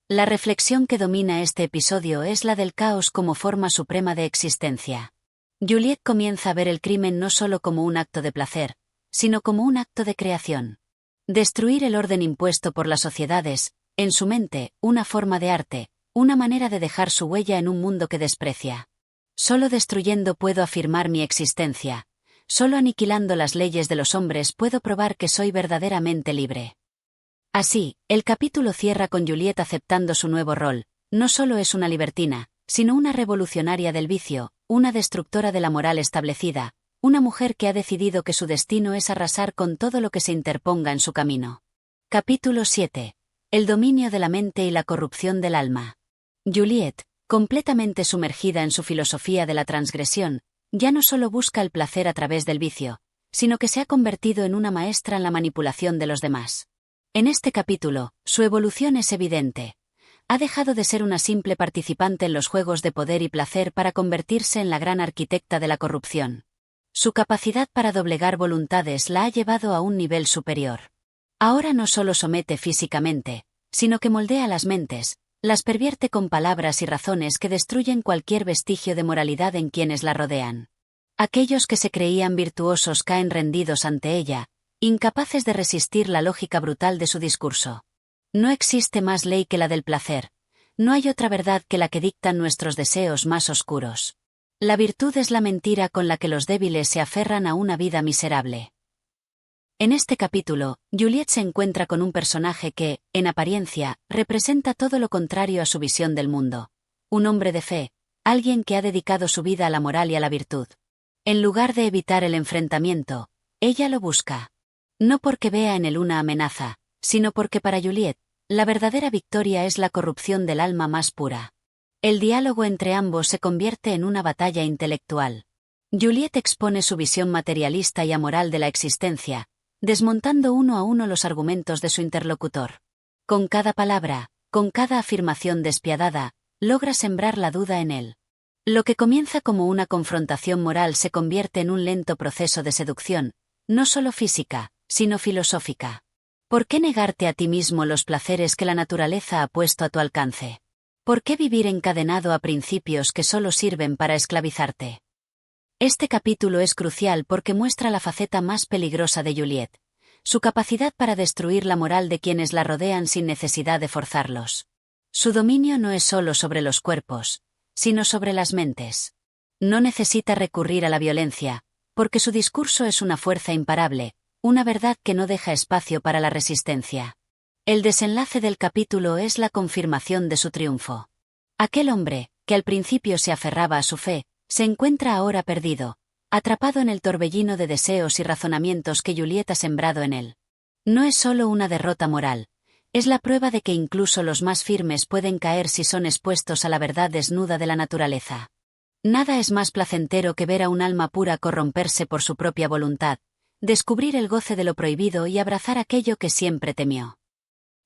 La reflexión que domina este episodio es la del caos como forma suprema de existencia. Juliet comienza a ver el crimen no solo como un acto de placer, sino como un acto de creación. Destruir el orden impuesto por las sociedades, en su mente, una forma de arte, una manera de dejar su huella en un mundo que desprecia. Solo destruyendo puedo afirmar mi existencia, solo aniquilando las leyes de los hombres puedo probar que soy verdaderamente libre. Así, el capítulo cierra con Juliet aceptando su nuevo rol. No solo es una libertina, sino una revolucionaria del vicio, una destructora de la moral establecida, una mujer que ha decidido que su destino es arrasar con todo lo que se interponga en su camino. Capítulo 7. El dominio de la mente y la corrupción del alma. Juliet, completamente sumergida en su filosofía de la transgresión, ya no solo busca el placer a través del vicio, sino que se ha convertido en una maestra en la manipulación de los demás. En este capítulo, su evolución es evidente. Ha dejado de ser una simple participante en los juegos de poder y placer para convertirse en la gran arquitecta de la corrupción. Su capacidad para doblegar voluntades la ha llevado a un nivel superior. Ahora no solo somete físicamente, sino que moldea las mentes, las pervierte con palabras y razones que destruyen cualquier vestigio de moralidad en quienes la rodean. Aquellos que se creían virtuosos caen rendidos ante ella, incapaces de resistir la lógica brutal de su discurso. No existe más ley que la del placer, no hay otra verdad que la que dictan nuestros deseos más oscuros. La virtud es la mentira con la que los débiles se aferran a una vida miserable. En este capítulo, Juliet se encuentra con un personaje que, en apariencia, representa todo lo contrario a su visión del mundo. Un hombre de fe, alguien que ha dedicado su vida a la moral y a la virtud. En lugar de evitar el enfrentamiento, ella lo busca. No porque vea en él una amenaza, sino porque para Juliet, la verdadera victoria es la corrupción del alma más pura. El diálogo entre ambos se convierte en una batalla intelectual. Juliet expone su visión materialista y amoral de la existencia, desmontando uno a uno los argumentos de su interlocutor. Con cada palabra, con cada afirmación despiadada, logra sembrar la duda en él. Lo que comienza como una confrontación moral se convierte en un lento proceso de seducción, no solo física, sino filosófica. ¿Por qué negarte a ti mismo los placeres que la naturaleza ha puesto a tu alcance? ¿Por qué vivir encadenado a principios que solo sirven para esclavizarte? Este capítulo es crucial porque muestra la faceta más peligrosa de Juliet, su capacidad para destruir la moral de quienes la rodean sin necesidad de forzarlos. Su dominio no es solo sobre los cuerpos, sino sobre las mentes. No necesita recurrir a la violencia, porque su discurso es una fuerza imparable, una verdad que no deja espacio para la resistencia. El desenlace del capítulo es la confirmación de su triunfo. Aquel hombre, que al principio se aferraba a su fe, se encuentra ahora perdido, atrapado en el torbellino de deseos y razonamientos que Juliet ha sembrado en él. No es solo una derrota moral, es la prueba de que incluso los más firmes pueden caer si son expuestos a la verdad desnuda de la naturaleza. Nada es más placentero que ver a un alma pura corromperse por su propia voluntad, descubrir el goce de lo prohibido y abrazar aquello que siempre temió.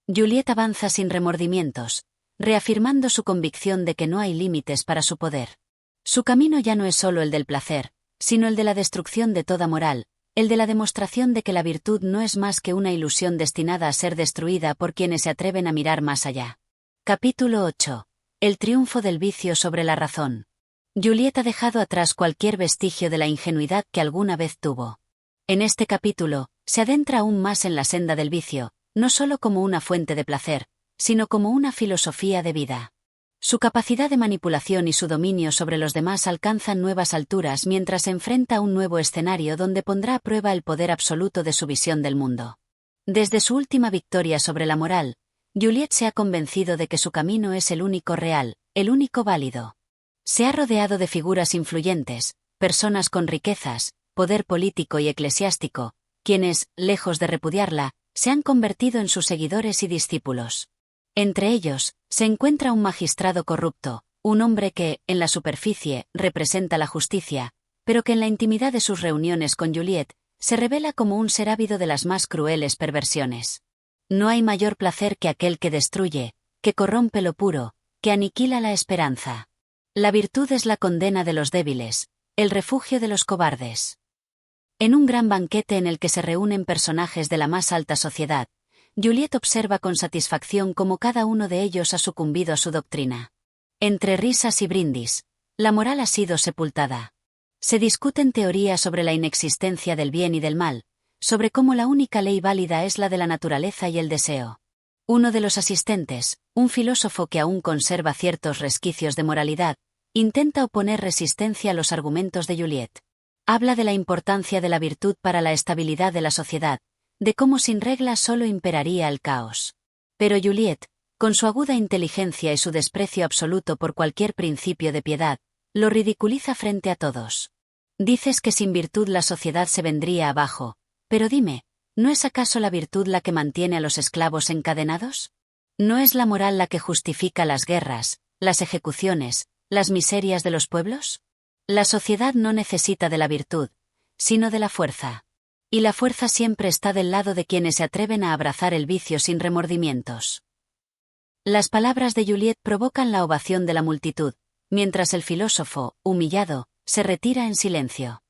Juliet avanza sin remordimientos, reafirmando su convicción de que no hay límites para su poder. Su camino ya no es solo el del placer, sino el de la destrucción de toda moral, el de la demostración de que la virtud no es más que una ilusión destinada a ser destruida por quienes se atreven a mirar más allá. Capítulo 8. El triunfo del vicio sobre la razón. Juliet ha dejado atrás cualquier vestigio de la ingenuidad que alguna vez tuvo. En este capítulo, se adentra aún más en la senda del vicio, no solo como una fuente de placer, sino como una filosofía de vida. Su capacidad de manipulación y su dominio sobre los demás alcanzan nuevas alturas mientras se enfrenta a un nuevo escenario donde pondrá a prueba el poder absoluto de su visión del mundo. Desde su última victoria sobre la moral, Juliet se ha convencido de que su camino es el único real, el único válido. Se ha rodeado de figuras influyentes, personas con riquezas, poder político y eclesiástico, quienes, lejos de repudiarla, se han convertido en sus seguidores y discípulos. Entre ellos, se encuentra un magistrado corrupto, un hombre que, en la superficie, representa la justicia, pero que en la intimidad de sus reuniones con Juliet, se revela como un ser ávido de las más crueles perversiones. No hay mayor placer que aquel que destruye, que corrompe lo puro, que aniquila la esperanza. La virtud es la condena de los débiles, el refugio de los cobardes. En un gran banquete en el que se reúnen personajes de la más alta sociedad, Juliet observa con satisfacción cómo cada uno de ellos ha sucumbido a su doctrina. Entre risas y brindis, la moral ha sido sepultada. Se discuten teorías sobre la inexistencia del bien y del mal, sobre cómo la única ley válida es la de la naturaleza y el deseo. Uno de los asistentes, un filósofo que aún conserva ciertos resquicios de moralidad, intenta oponer resistencia a los argumentos de Juliet. Habla de la importancia de la virtud para la estabilidad de la sociedad, de cómo sin reglas solo imperaría el caos. Pero Juliet, con su aguda inteligencia y su desprecio absoluto por cualquier principio de piedad, lo ridiculiza frente a todos. Dices que sin virtud la sociedad se vendría abajo, pero dime, ¿no es acaso la virtud la que mantiene a los esclavos encadenados? ¿No es la moral la que justifica las guerras, las ejecuciones, las miserias de los pueblos? La sociedad no necesita de la virtud, sino de la fuerza. Y la fuerza siempre está del lado de quienes se atreven a abrazar el vicio sin remordimientos. Las palabras de Juliet provocan la ovación de la multitud, mientras el filósofo, humillado, se retira en silencio.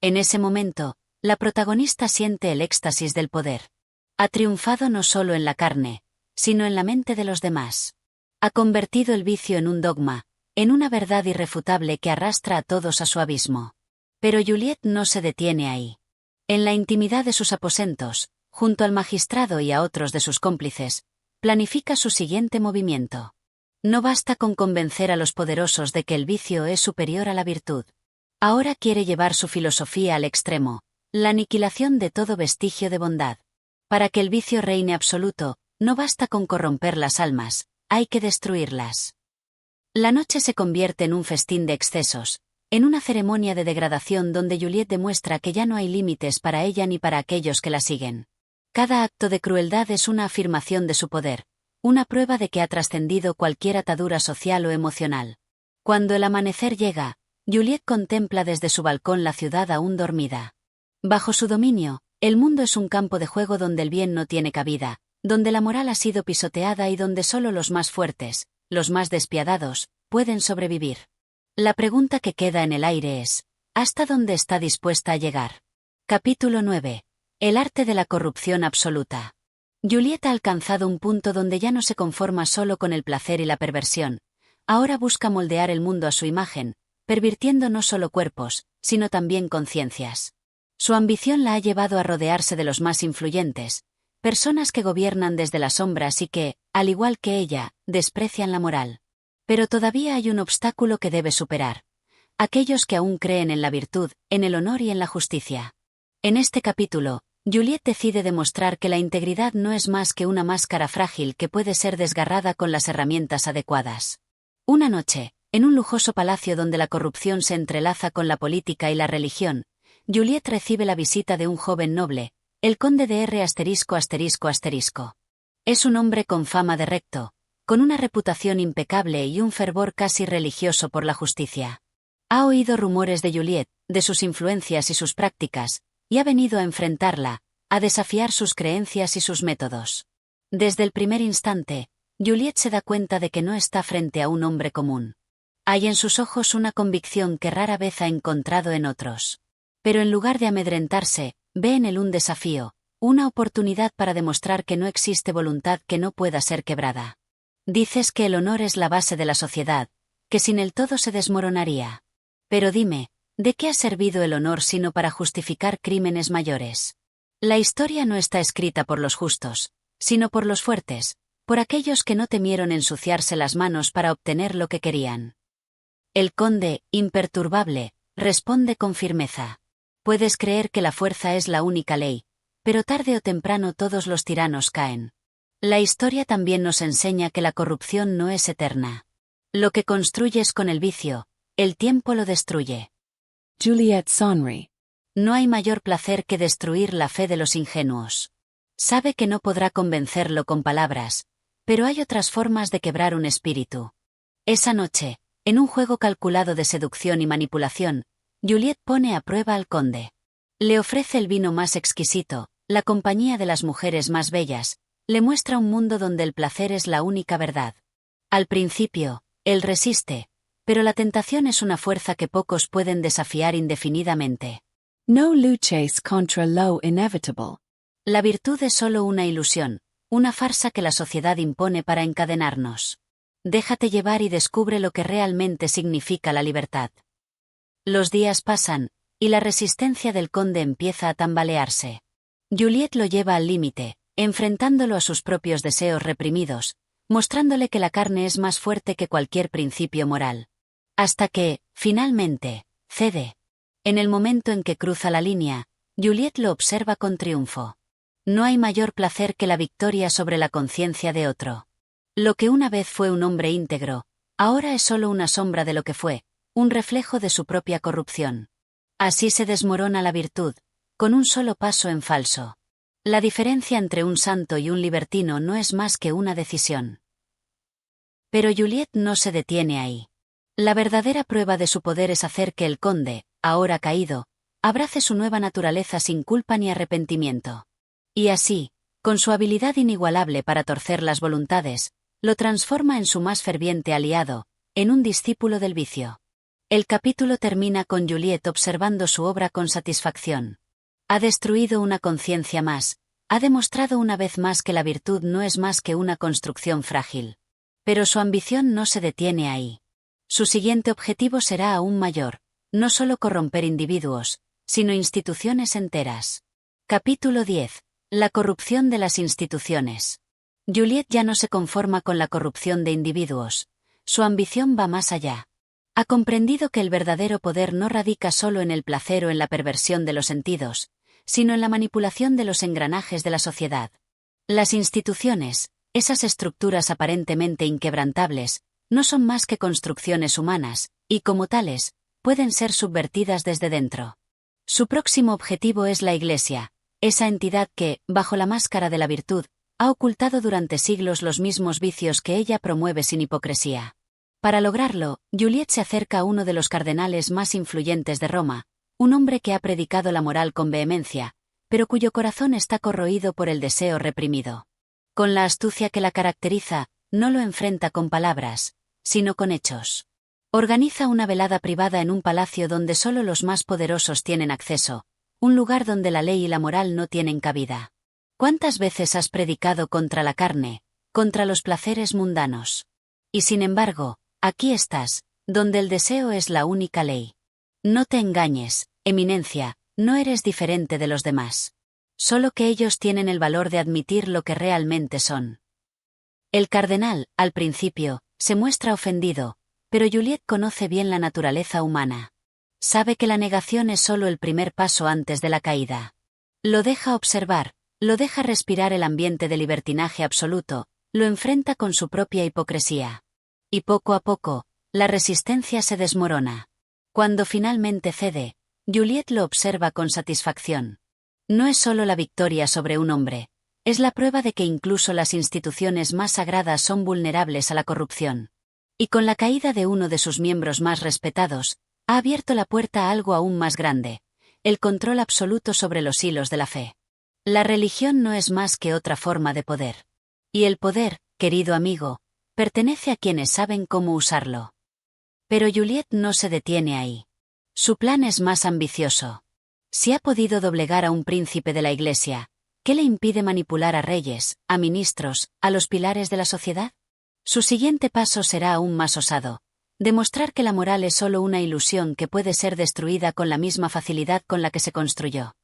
En ese momento, la protagonista siente el éxtasis del poder. Ha triunfado no solo en la carne, sino en la mente de los demás. Ha convertido el vicio en un dogma, en una verdad irrefutable que arrastra a todos a su abismo. Pero Juliet no se detiene ahí. En la intimidad de sus aposentos, junto al magistrado y a otros de sus cómplices, planifica su siguiente movimiento. No basta con convencer a los poderosos de que el vicio es superior a la virtud. Ahora quiere llevar su filosofía al extremo, la aniquilación de todo vestigio de bondad. Para que el vicio reine absoluto, no basta con corromper las almas, hay que destruirlas. La noche se convierte en un festín de excesos, en una ceremonia de degradación donde Juliet demuestra que ya no hay límites para ella ni para aquellos que la siguen. Cada acto de crueldad es una afirmación de su poder, una prueba de que ha trascendido cualquier atadura social o emocional. Cuando el amanecer llega, Juliet contempla desde su balcón la ciudad aún dormida. Bajo su dominio, el mundo es un campo de juego donde el bien no tiene cabida, donde la moral ha sido pisoteada y donde solo los más fuertes, los más despiadados, pueden sobrevivir. La pregunta que queda en el aire es, ¿hasta dónde está dispuesta a llegar? Capítulo 9. El arte de la corrupción absoluta. Juliet ha alcanzado un punto donde ya no se conforma solo con el placer y la perversión. Ahora busca moldear el mundo a su imagen, pervirtiendo no solo cuerpos, sino también conciencias. Su ambición la ha llevado a rodearse de los más influyentes, personas que gobiernan desde las sombras y que, al igual que ella, desprecian la moral. Pero todavía hay un obstáculo que debe superar. Aquellos que aún creen en la virtud, en el honor y en la justicia. En este capítulo, Juliet decide demostrar que la integridad no es más que una máscara frágil que puede ser desgarrada con las herramientas adecuadas. Una noche, en un lujoso palacio donde la corrupción se entrelaza con la política y la religión, Juliet recibe la visita de un joven noble, el conde de R******. Es un hombre con fama de recto, con una reputación impecable y un fervor casi religioso por la justicia. Ha oído rumores de Juliet, de sus influencias y sus prácticas, y ha venido a enfrentarla, a desafiar sus creencias y sus métodos. Desde el primer instante, Juliet se da cuenta de que no está frente a un hombre común. Hay en sus ojos una convicción que rara vez ha encontrado en otros. Pero en lugar de amedrentarse, ve en él un desafío, una oportunidad para demostrar que no existe voluntad que no pueda ser quebrada. Dices que el honor es la base de la sociedad, que sin él todo se desmoronaría. Pero dime, ¿de qué ha servido el honor sino para justificar crímenes mayores? La historia no está escrita por los justos, sino por los fuertes, por aquellos que no temieron ensuciarse las manos para obtener lo que querían. El conde, imperturbable, responde con firmeza. Puedes creer que la fuerza es la única ley, pero tarde o temprano todos los tiranos caen. La historia también nos enseña que la corrupción no es eterna. Lo que construyes con el vicio, el tiempo lo destruye. Juliet sonríe. No hay mayor placer que destruir la fe de los ingenuos. Sabe que no podrá convencerlo con palabras, pero hay otras formas de quebrar un espíritu. Esa noche, en un juego calculado de seducción y manipulación, Juliet pone a prueba al conde. Le ofrece el vino más exquisito, la compañía de las mujeres más bellas, le muestra un mundo donde el placer es la única verdad. Al principio, él resiste, pero la tentación es una fuerza que pocos pueden desafiar indefinidamente. No luches contra lo inevitable. La virtud es solo una ilusión, una farsa que la sociedad impone para encadenarnos. Déjate llevar y descubre lo que realmente significa la libertad. Los días pasan, y la resistencia del conde empieza a tambalearse. Juliet lo lleva al límite, enfrentándolo a sus propios deseos reprimidos, mostrándole que la carne es más fuerte que cualquier principio moral. Hasta que, finalmente, cede. En el momento en que cruza la línea, Juliet lo observa con triunfo. No hay mayor placer que la victoria sobre la conciencia de otro. Lo que una vez fue un hombre íntegro, ahora es solo una sombra de lo que fue, un reflejo de su propia corrupción. Así se desmorona la virtud, con un solo paso en falso. La diferencia entre un santo y un libertino no es más que una decisión. Pero Juliet no se detiene ahí. La verdadera prueba de su poder es hacer que el conde, ahora caído, abrace su nueva naturaleza sin culpa ni arrepentimiento. Y así, con su habilidad inigualable para torcer las voluntades, lo transforma en su más ferviente aliado, en un discípulo del vicio. El capítulo termina con Juliet observando su obra con satisfacción. Ha destruido una conciencia más, ha demostrado una vez más que la virtud no es más que una construcción frágil. Pero su ambición no se detiene ahí. Su siguiente objetivo será aún mayor, no solo corromper individuos, sino instituciones enteras. Capítulo 10. La corrupción de las instituciones. Juliet ya no se conforma con la corrupción de individuos, su ambición va más allá. Ha comprendido que el verdadero poder no radica solo en el placer o en la perversión de los sentidos, sino en la manipulación de los engranajes de la sociedad. Las instituciones, esas estructuras aparentemente inquebrantables, no son más que construcciones humanas, y como tales, pueden ser subvertidas desde dentro. Su próximo objetivo es la Iglesia, esa entidad que, bajo la máscara de la virtud, ha ocultado durante siglos los mismos vicios que ella promueve sin hipocresía. Para lograrlo, Juliet se acerca a uno de los cardenales más influyentes de Roma, un hombre que ha predicado la moral con vehemencia, pero cuyo corazón está corroído por el deseo reprimido. Con la astucia que la caracteriza, no lo enfrenta con palabras, sino con hechos. Organiza una velada privada en un palacio donde solo los más poderosos tienen acceso, un lugar donde la ley y la moral no tienen cabida. ¿Cuántas veces has predicado contra la carne, contra los placeres mundanos? Y sin embargo, aquí estás, donde el deseo es la única ley. No te engañes, Eminencia, no eres diferente de los demás. Solo que ellos tienen el valor de admitir lo que realmente son. El cardenal, al principio, se muestra ofendido, pero Juliet conoce bien la naturaleza humana. Sabe que la negación es solo el primer paso antes de la caída. Lo deja observar, lo deja respirar el ambiente de libertinaje absoluto, lo enfrenta con su propia hipocresía. Y poco a poco, la resistencia se desmorona. Cuando finalmente cede, Juliet lo observa con satisfacción. No es solo la victoria sobre un hombre, es la prueba de que incluso las instituciones más sagradas son vulnerables a la corrupción. Y con la caída de uno de sus miembros más respetados, ha abierto la puerta a algo aún más grande, el control absoluto sobre los hilos de la fe. La religión no es más que otra forma de poder. Y el poder, querido amigo, pertenece a quienes saben cómo usarlo. Pero Juliet no se detiene ahí. Su plan es más ambicioso. Si ha podido doblegar a un príncipe de la Iglesia, ¿qué le impide manipular a reyes, a ministros, a los pilares de la sociedad? Su siguiente paso será aún más osado: demostrar que la moral es solo una ilusión que puede ser destruida con la misma facilidad con la que se construyó.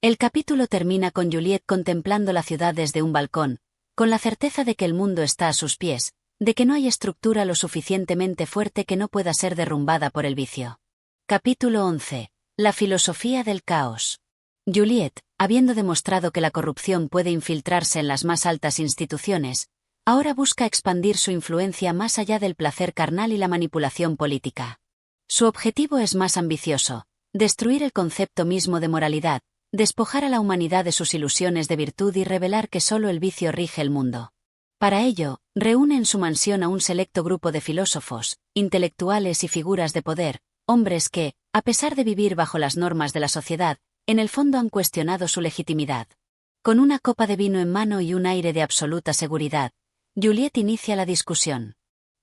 El capítulo termina con Juliet contemplando la ciudad desde un balcón, con la certeza de que el mundo está a sus pies, de que no hay estructura lo suficientemente fuerte que no pueda ser derrumbada por el vicio. Capítulo 11. La filosofía del caos. Juliet, habiendo demostrado que la corrupción puede infiltrarse en las más altas instituciones, ahora busca expandir su influencia más allá del placer carnal y la manipulación política. Su objetivo es más ambicioso: destruir el concepto mismo de moralidad, despojar a la humanidad de sus ilusiones de virtud y revelar que solo el vicio rige el mundo. Para ello, reúne en su mansión a un selecto grupo de filósofos, intelectuales y figuras de poder, hombres que, a pesar de vivir bajo las normas de la sociedad, en el fondo han cuestionado su legitimidad. Con una copa de vino en mano y un aire de absoluta seguridad, Juliet inicia la discusión.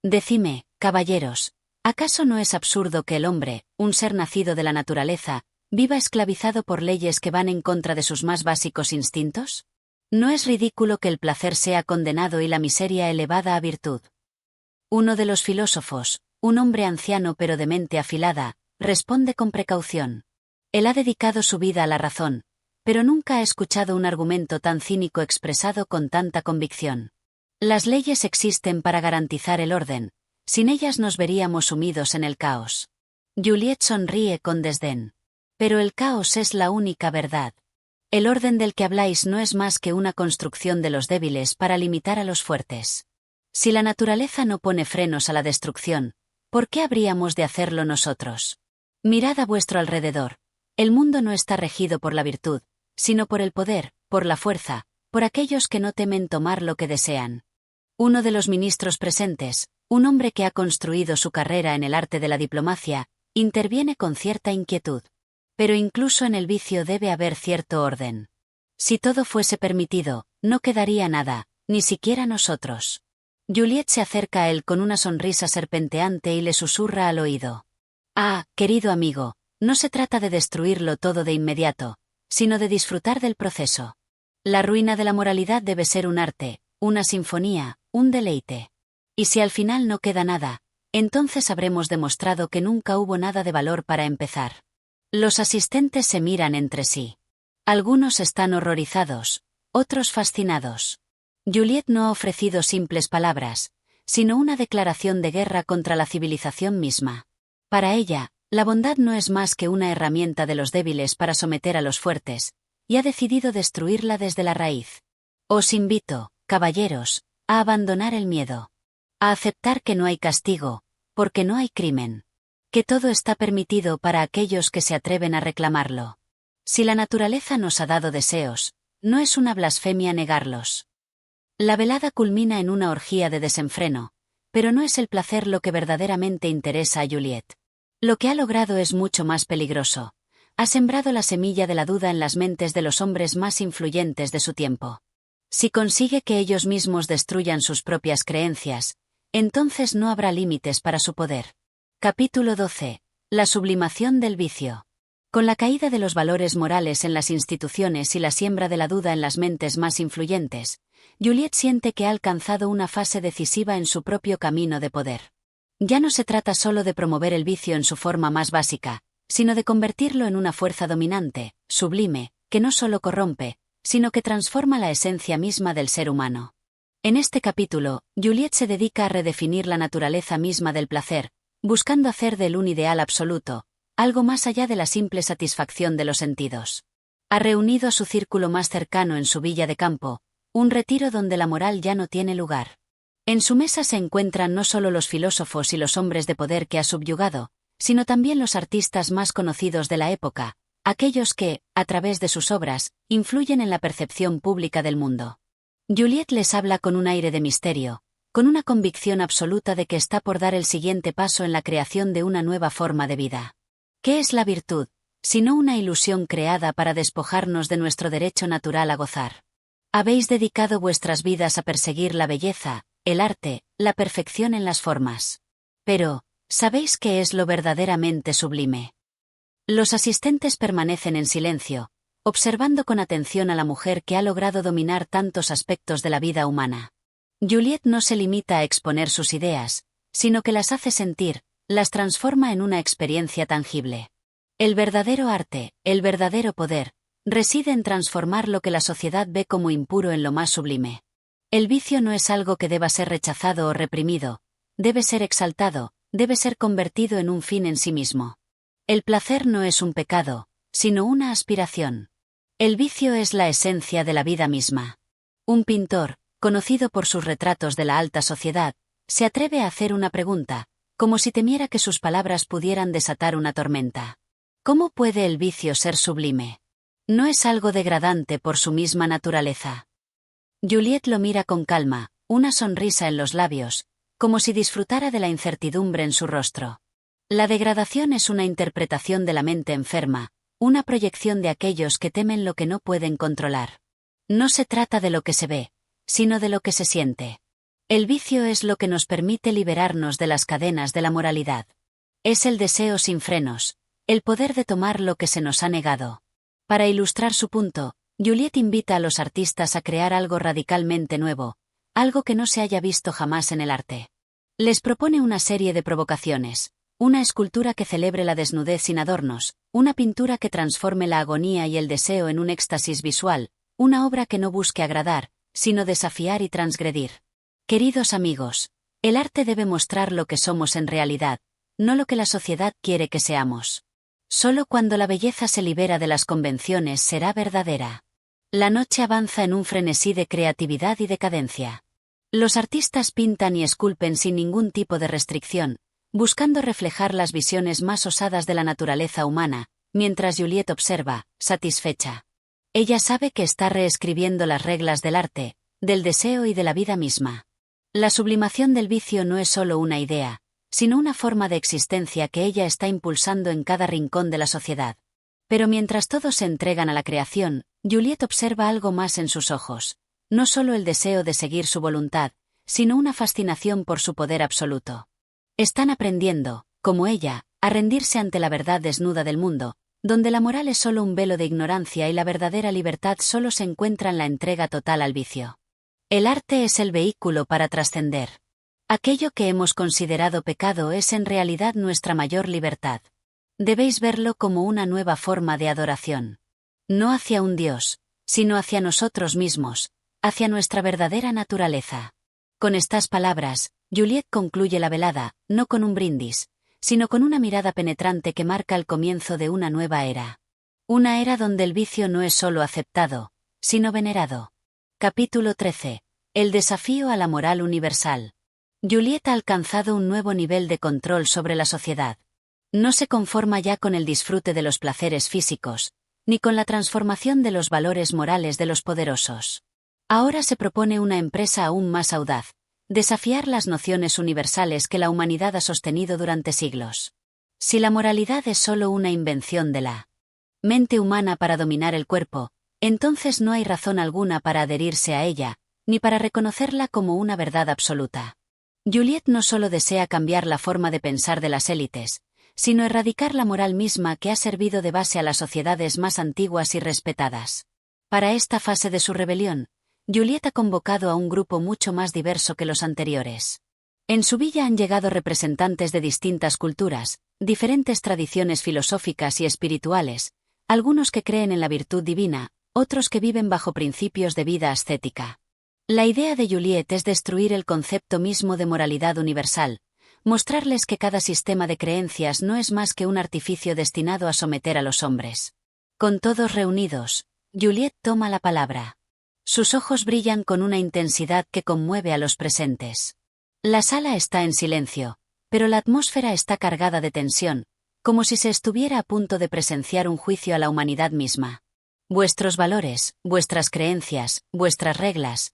Decime, caballeros, ¿acaso no es absurdo que el hombre, un ser nacido de la naturaleza, viva esclavizado por leyes que van en contra de sus más básicos instintos? ¿No es ridículo que el placer sea condenado y la miseria elevada a virtud? Uno de los filósofos, un hombre anciano pero de mente afilada, responde con precaución. Él ha dedicado su vida a la razón, pero nunca ha escuchado un argumento tan cínico expresado con tanta convicción. Las leyes existen para garantizar el orden, sin ellas nos veríamos sumidos en el caos. Juliet sonríe con desdén. Pero el caos es la única verdad. El orden del que habláis no es más que una construcción de los débiles para limitar a los fuertes. Si la naturaleza no pone frenos a la destrucción, ¿por qué habríamos de hacerlo nosotros? Mirad a vuestro alrededor. El mundo no está regido por la virtud, sino por el poder, por la fuerza, por aquellos que no temen tomar lo que desean. Uno de los ministros presentes, un hombre que ha construido su carrera en el arte de la diplomacia, interviene con cierta inquietud. Pero incluso en el vicio debe haber cierto orden. Si todo fuese permitido, no quedaría nada, ni siquiera nosotros. Juliet se acerca a él con una sonrisa serpenteante y le susurra al oído. Ah, querido amigo, no se trata de destruirlo todo de inmediato, sino de disfrutar del proceso. La ruina de la moralidad debe ser un arte, una sinfonía, un deleite. Y si al final no queda nada, entonces habremos demostrado que nunca hubo nada de valor para empezar. Los asistentes se miran entre sí. Algunos están horrorizados, otros fascinados. Juliet no ha ofrecido simples palabras, sino una declaración de guerra contra la civilización misma. Para ella, la bondad no es más que una herramienta de los débiles para someter a los fuertes, y ha decidido destruirla desde la raíz. Os invito, caballeros, a abandonar el miedo. A aceptar que no hay castigo, porque no hay crimen. Que todo está permitido para aquellos que se atreven a reclamarlo. Si la naturaleza nos ha dado deseos, no es una blasfemia negarlos. La velada culmina en una orgía de desenfreno, pero no es el placer lo que verdaderamente interesa a Juliette. Lo que ha logrado es mucho más peligroso. Ha sembrado la semilla de la duda en las mentes de los hombres más influyentes de su tiempo. Si consigue que ellos mismos destruyan sus propias creencias, entonces no habrá límites para su poder. Capítulo 12. La sublimación del vicio. Con la caída de los valores morales en las instituciones y la siembra de la duda en las mentes más influyentes, Juliette siente que ha alcanzado una fase decisiva en su propio camino de poder. Ya no se trata solo de promover el vicio en su forma más básica, sino de convertirlo en una fuerza dominante, sublime, que no solo corrompe, sino que transforma la esencia misma del ser humano. En este capítulo, Juliette se dedica a redefinir la naturaleza misma del placer, buscando hacer de él un ideal absoluto, algo más allá de la simple satisfacción de los sentidos. Ha reunido a su círculo más cercano en su villa de campo, un retiro donde la moral ya no tiene lugar. En su mesa se encuentran no solo los filósofos y los hombres de poder que ha subyugado, sino también los artistas más conocidos de la época, aquellos que, a través de sus obras, influyen en la percepción pública del mundo. Juliette les habla con un aire de misterio, con una convicción absoluta de que está por dar el siguiente paso en la creación de una nueva forma de vida. ¿Qué es la virtud, sino una ilusión creada para despojarnos de nuestro derecho natural a gozar? Habéis dedicado vuestras vidas a perseguir la belleza, el arte, la perfección en las formas. Pero, ¿sabéis qué es lo verdaderamente sublime? Los asistentes permanecen en silencio, observando con atención a la mujer que ha logrado dominar tantos aspectos de la vida humana. Juliette no se limita a exponer sus ideas, sino que las hace sentir, las transforma en una experiencia tangible. El verdadero arte, el verdadero poder, reside en transformar lo que la sociedad ve como impuro en lo más sublime. El vicio no es algo que deba ser rechazado o reprimido, debe ser exaltado, debe ser convertido en un fin en sí mismo. El placer no es un pecado, sino una aspiración. El vicio es la esencia de la vida misma. Un pintor, conocido por sus retratos de la alta sociedad, se atreve a hacer una pregunta, como si temiera que sus palabras pudieran desatar una tormenta. ¿Cómo puede el vicio ser sublime? ¿No es algo degradante por su misma naturaleza? Juliette lo mira con calma, una sonrisa en los labios, como si disfrutara de la incertidumbre en su rostro. La degradación es una interpretación de la mente enferma, una proyección de aquellos que temen lo que no pueden controlar. No se trata de lo que se ve, sino de lo que se siente. El vicio es lo que nos permite liberarnos de las cadenas de la moralidad. Es el deseo sin frenos, el poder de tomar lo que se nos ha negado. Para ilustrar su punto, Juliette invita a los artistas a crear algo radicalmente nuevo, algo que no se haya visto jamás en el arte. Les propone una serie de provocaciones, una escultura que celebre la desnudez sin adornos, una pintura que transforme la agonía y el deseo en un éxtasis visual, una obra que no busque agradar, sino desafiar y transgredir. Queridos amigos, el arte debe mostrar lo que somos en realidad, no lo que la sociedad quiere que seamos. Solo cuando la belleza se libera de las convenciones será verdadera. La noche avanza en un frenesí de creatividad y decadencia. Los artistas pintan y esculpen sin ningún tipo de restricción, buscando reflejar las visiones más osadas de la naturaleza humana, mientras Juliette observa, satisfecha. Ella sabe que está reescribiendo las reglas del arte, del deseo y de la vida misma. La sublimación del vicio no es solo una idea, sino una forma de existencia que ella está impulsando en cada rincón de la sociedad. Pero mientras todos se entregan a la creación, Juliette observa algo más en sus ojos, no solo el deseo de seguir su voluntad, sino una fascinación por su poder absoluto. Están aprendiendo, como ella, a rendirse ante la verdad desnuda del mundo, donde la moral es solo un velo de ignorancia y la verdadera libertad solo se encuentra en la entrega total al vicio. El arte es el vehículo para trascender. Aquello que hemos considerado pecado es en realidad nuestra mayor libertad. Debéis verlo como una nueva forma de adoración. No hacia un Dios, sino hacia nosotros mismos, hacia nuestra verdadera naturaleza. Con estas palabras, Juliette concluye la velada, no con un brindis, sino con una mirada penetrante que marca el comienzo de una nueva era. Una era donde el vicio no es solo aceptado, sino venerado. Capítulo 13. El desafío a la moral universal. Juliette ha alcanzado un nuevo nivel de control sobre la sociedad. No se conforma ya con el disfrute de los placeres físicos, ni con la transformación de los valores morales de los poderosos. Ahora se propone una empresa aún más audaz, desafiar las nociones universales que la humanidad ha sostenido durante siglos. Si la moralidad es solo una invención de la mente humana para dominar el cuerpo, entonces no hay razón alguna para adherirse a ella, ni para reconocerla como una verdad absoluta. Juliet no solo desea cambiar la forma de pensar de las élites, sino erradicar la moral misma que ha servido de base a las sociedades más antiguas y respetadas. Para esta fase de su rebelión, Juliet ha convocado a un grupo mucho más diverso que los anteriores. En su villa han llegado representantes de distintas culturas, diferentes tradiciones filosóficas y espirituales, algunos que creen en la virtud divina, otros que viven bajo principios de vida ascética. La idea de Juliet es destruir el concepto mismo de moralidad universal, mostrarles que cada sistema de creencias no es más que un artificio destinado a someter a los hombres. Con todos reunidos, Juliet toma la palabra. Sus ojos brillan con una intensidad que conmueve a los presentes. La sala está en silencio, pero la atmósfera está cargada de tensión, como si se estuviera a punto de presenciar un juicio a la humanidad misma. Vuestros valores, vuestras creencias, vuestras reglas,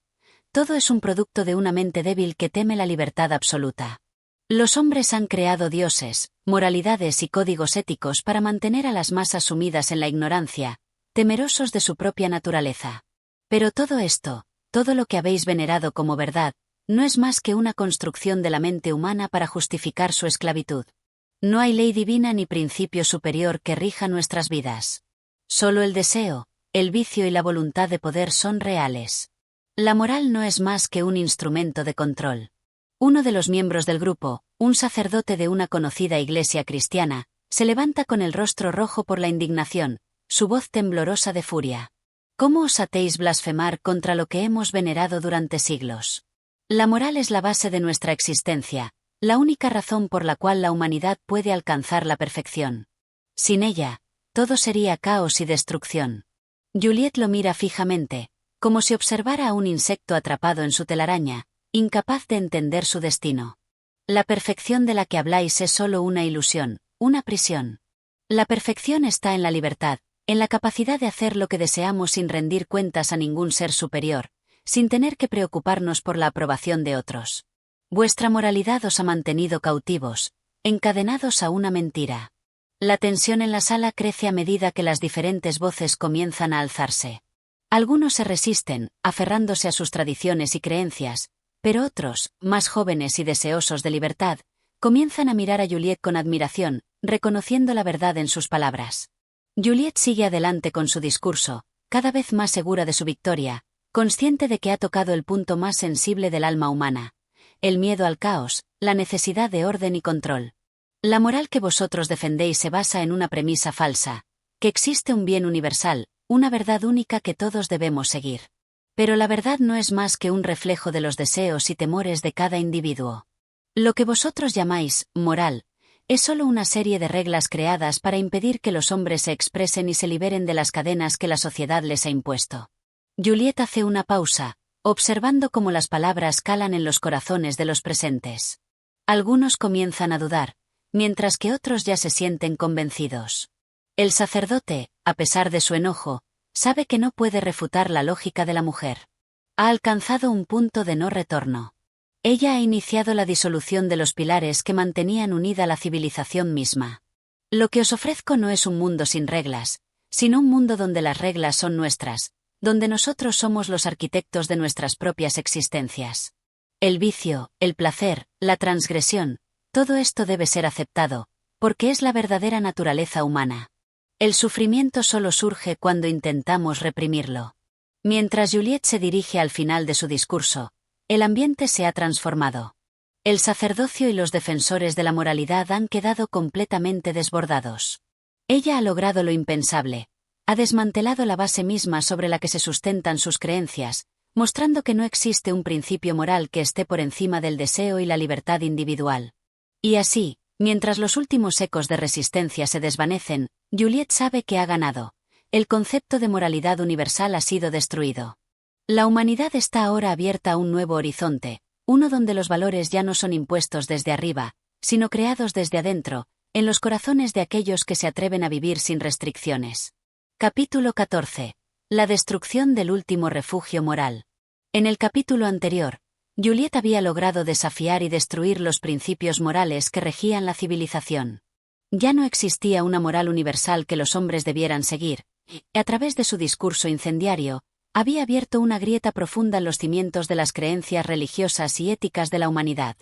todo es un producto de una mente débil que teme la libertad absoluta. Los hombres han creado dioses, moralidades y códigos éticos para mantener a las masas sumidas en la ignorancia, temerosos de su propia naturaleza. Pero todo esto, todo lo que habéis venerado como verdad, no es más que una construcción de la mente humana para justificar su esclavitud. No hay ley divina ni principio superior que rija nuestras vidas. Solo el deseo, el vicio y la voluntad de poder son reales. La moral no es más que un instrumento de control. Uno de los miembros del grupo, un sacerdote de una conocida iglesia cristiana, se levanta con el rostro rojo por la indignación, su voz temblorosa de furia. ¿Cómo osatéis blasfemar contra lo que hemos venerado durante siglos? La moral es la base de nuestra existencia, la única razón por la cual la humanidad puede alcanzar la perfección. Sin ella, todo sería caos y destrucción. Juliet lo mira fijamente, como si observara a un insecto atrapado en su telaraña, incapaz de entender su destino. La perfección de la que habláis es solo una ilusión, una prisión. La perfección está en la libertad, en la capacidad de hacer lo que deseamos sin rendir cuentas a ningún ser superior, sin tener que preocuparnos por la aprobación de otros. Vuestra moralidad os ha mantenido cautivos, encadenados a una mentira. La tensión en la sala crece a medida que las diferentes voces comienzan a alzarse. Algunos se resisten, aferrándose a sus tradiciones y creencias, pero otros, más jóvenes y deseosos de libertad, comienzan a mirar a Juliet con admiración, reconociendo la verdad en sus palabras. Juliet sigue adelante con su discurso, cada vez más segura de su victoria, consciente de que ha tocado el punto más sensible del alma humana: el miedo al caos, la necesidad de orden y control. La moral que vosotros defendéis se basa en una premisa falsa, que existe un bien universal, una verdad única que todos debemos seguir. Pero la verdad no es más que un reflejo de los deseos y temores de cada individuo. Lo que vosotros llamáis moral es solo una serie de reglas creadas para impedir que los hombres se expresen y se liberen de las cadenas que la sociedad les ha impuesto. Juliet hace una pausa, observando cómo las palabras calan en los corazones de los presentes. Algunos comienzan a dudar, mientras que otros ya se sienten convencidos. El sacerdote, a pesar de su enojo, sabe que no puede refutar la lógica de la mujer. Ha alcanzado un punto de no retorno. Ella ha iniciado la disolución de los pilares que mantenían unida la civilización misma. Lo que os ofrezco no es un mundo sin reglas, sino un mundo donde las reglas son nuestras, donde nosotros somos los arquitectos de nuestras propias existencias. El vicio, el placer, la transgresión, todo esto debe ser aceptado, porque es la verdadera naturaleza humana. El sufrimiento solo surge cuando intentamos reprimirlo. Mientras Juliet se dirige al final de su discurso, el ambiente se ha transformado. El sacerdocio y los defensores de la moralidad han quedado completamente desbordados. Ella ha logrado lo impensable, ha desmantelado la base misma sobre la que se sustentan sus creencias, mostrando que no existe un principio moral que esté por encima del deseo y la libertad individual. Y así, mientras los últimos ecos de resistencia se desvanecen, Juliet sabe que ha ganado. El concepto de moralidad universal ha sido destruido. La humanidad está ahora abierta a un nuevo horizonte, uno donde los valores ya no son impuestos desde arriba, sino creados desde adentro, en los corazones de aquellos que se atreven a vivir sin restricciones. Capítulo 14. La destrucción del último refugio moral. En el capítulo anterior, Juliet había logrado desafiar y destruir los principios morales que regían la civilización. Ya no existía una moral universal que los hombres debieran seguir, y, a través de su discurso incendiario, había abierto una grieta profunda en los cimientos de las creencias religiosas y éticas de la humanidad.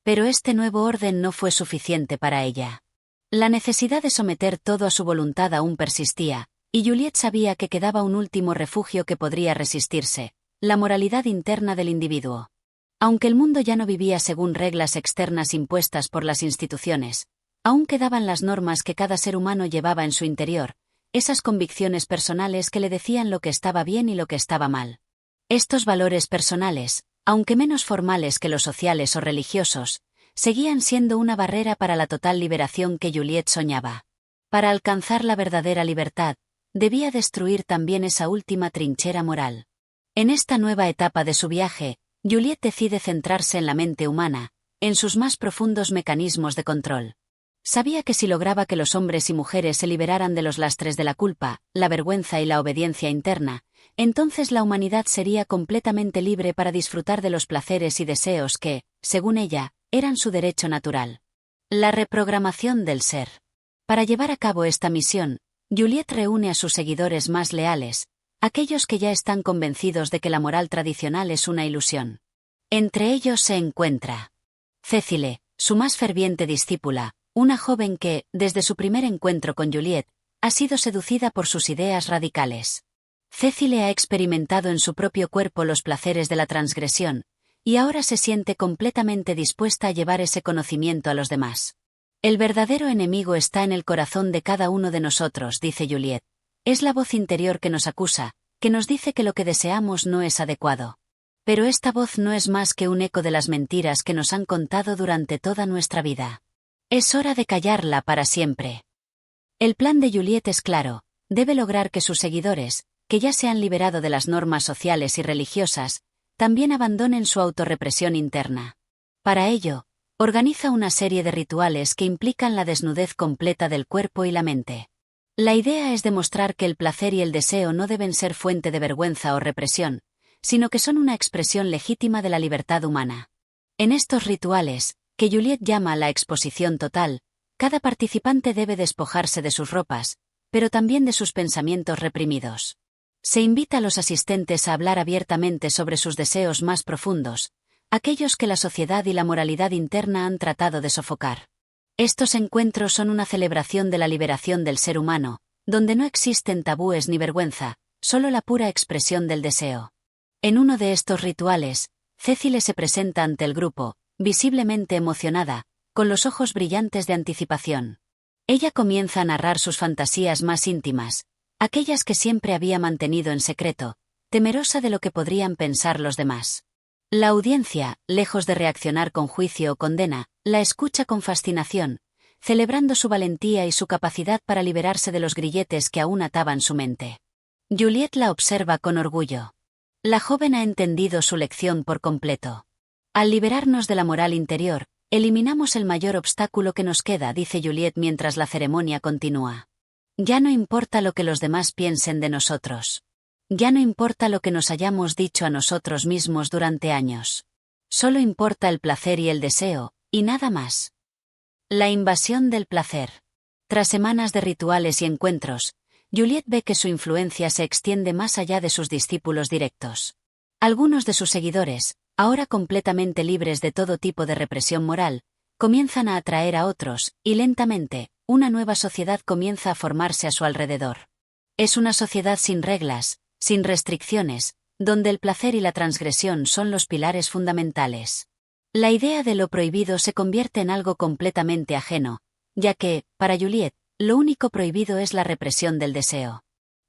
Pero este nuevo orden no fue suficiente para ella. La necesidad de someter todo a su voluntad aún persistía, y Juliet sabía que quedaba un último refugio que podría resistirse: la moralidad interna del individuo. Aunque el mundo ya no vivía según reglas externas impuestas por las instituciones, aún quedaban las normas que cada ser humano llevaba en su interior, esas convicciones personales que le decían lo que estaba bien y lo que estaba mal. Estos valores personales, aunque menos formales que los sociales o religiosos, seguían siendo una barrera para la total liberación que Juliet soñaba. Para alcanzar la verdadera libertad, debía destruir también esa última trinchera moral. En esta nueva etapa de su viaje, Juliet decide centrarse en la mente humana, en sus más profundos mecanismos de control. Sabía que si lograba que los hombres y mujeres se liberaran de los lastres de la culpa, la vergüenza y la obediencia interna, entonces la humanidad sería completamente libre para disfrutar de los placeres y deseos que, según ella, eran su derecho natural. La reprogramación del ser. Para llevar a cabo esta misión, Juliet reúne a sus seguidores más leales, aquellos que ya están convencidos de que la moral tradicional es una ilusión. Entre ellos se encuentra Cécile, su más ferviente discípula, una joven que, desde su primer encuentro con Juliet, ha sido seducida por sus ideas radicales. Cécile ha experimentado en su propio cuerpo los placeres de la transgresión, y ahora se siente completamente dispuesta a llevar ese conocimiento a los demás. El verdadero enemigo está en el corazón de cada uno de nosotros, dice Juliet. Es la voz interior que nos acusa, que nos dice que lo que deseamos no es adecuado. Pero esta voz no es más que un eco de las mentiras que nos han contado durante toda nuestra vida. Es hora de callarla para siempre. El plan de Juliet es claro: debe lograr que sus seguidores, que ya se han liberado de las normas sociales y religiosas, también abandonen su autorrepresión interna. Para ello, organiza una serie de rituales que implican la desnudez completa del cuerpo y la mente. La idea es demostrar que el placer y el deseo no deben ser fuente de vergüenza o represión, sino que son una expresión legítima de la libertad humana. En estos rituales, que Juliet llama la exposición total, cada participante debe despojarse de sus ropas, pero también de sus pensamientos reprimidos. Se invita a los asistentes a hablar abiertamente sobre sus deseos más profundos, aquellos que la sociedad y la moralidad interna han tratado de sofocar. Estos encuentros son una celebración de la liberación del ser humano, donde no existen tabúes ni vergüenza, solo la pura expresión del deseo. En uno de estos rituales, Cécile se presenta ante el grupo, visiblemente emocionada, con los ojos brillantes de anticipación. Ella comienza a narrar sus fantasías más íntimas, aquellas que siempre había mantenido en secreto, temerosa de lo que podrían pensar los demás. La audiencia, lejos de reaccionar con juicio o condena, la escucha con fascinación, celebrando su valentía y su capacidad para liberarse de los grilletes que aún ataban su mente. Juliet la observa con orgullo. La joven ha entendido su lección por completo. Al liberarnos de la moral interior, eliminamos el mayor obstáculo que nos queda, dice Juliet mientras la ceremonia continúa. Ya no importa lo que los demás piensen de nosotros. Ya no importa lo que nos hayamos dicho a nosotros mismos durante años. Solo importa el placer y el deseo, y nada más. La invasión del placer. Tras semanas de rituales y encuentros, Juliet ve que su influencia se extiende más allá de sus discípulos directos. Algunos de sus seguidores, ahora completamente libres de todo tipo de represión moral, comienzan a atraer a otros, y lentamente, una nueva sociedad comienza a formarse a su alrededor. Es una sociedad sin reglas, sin restricciones, donde el placer y la transgresión son los pilares fundamentales. La idea de lo prohibido se convierte en algo completamente ajeno, ya que, para Juliet, lo único prohibido es la represión del deseo.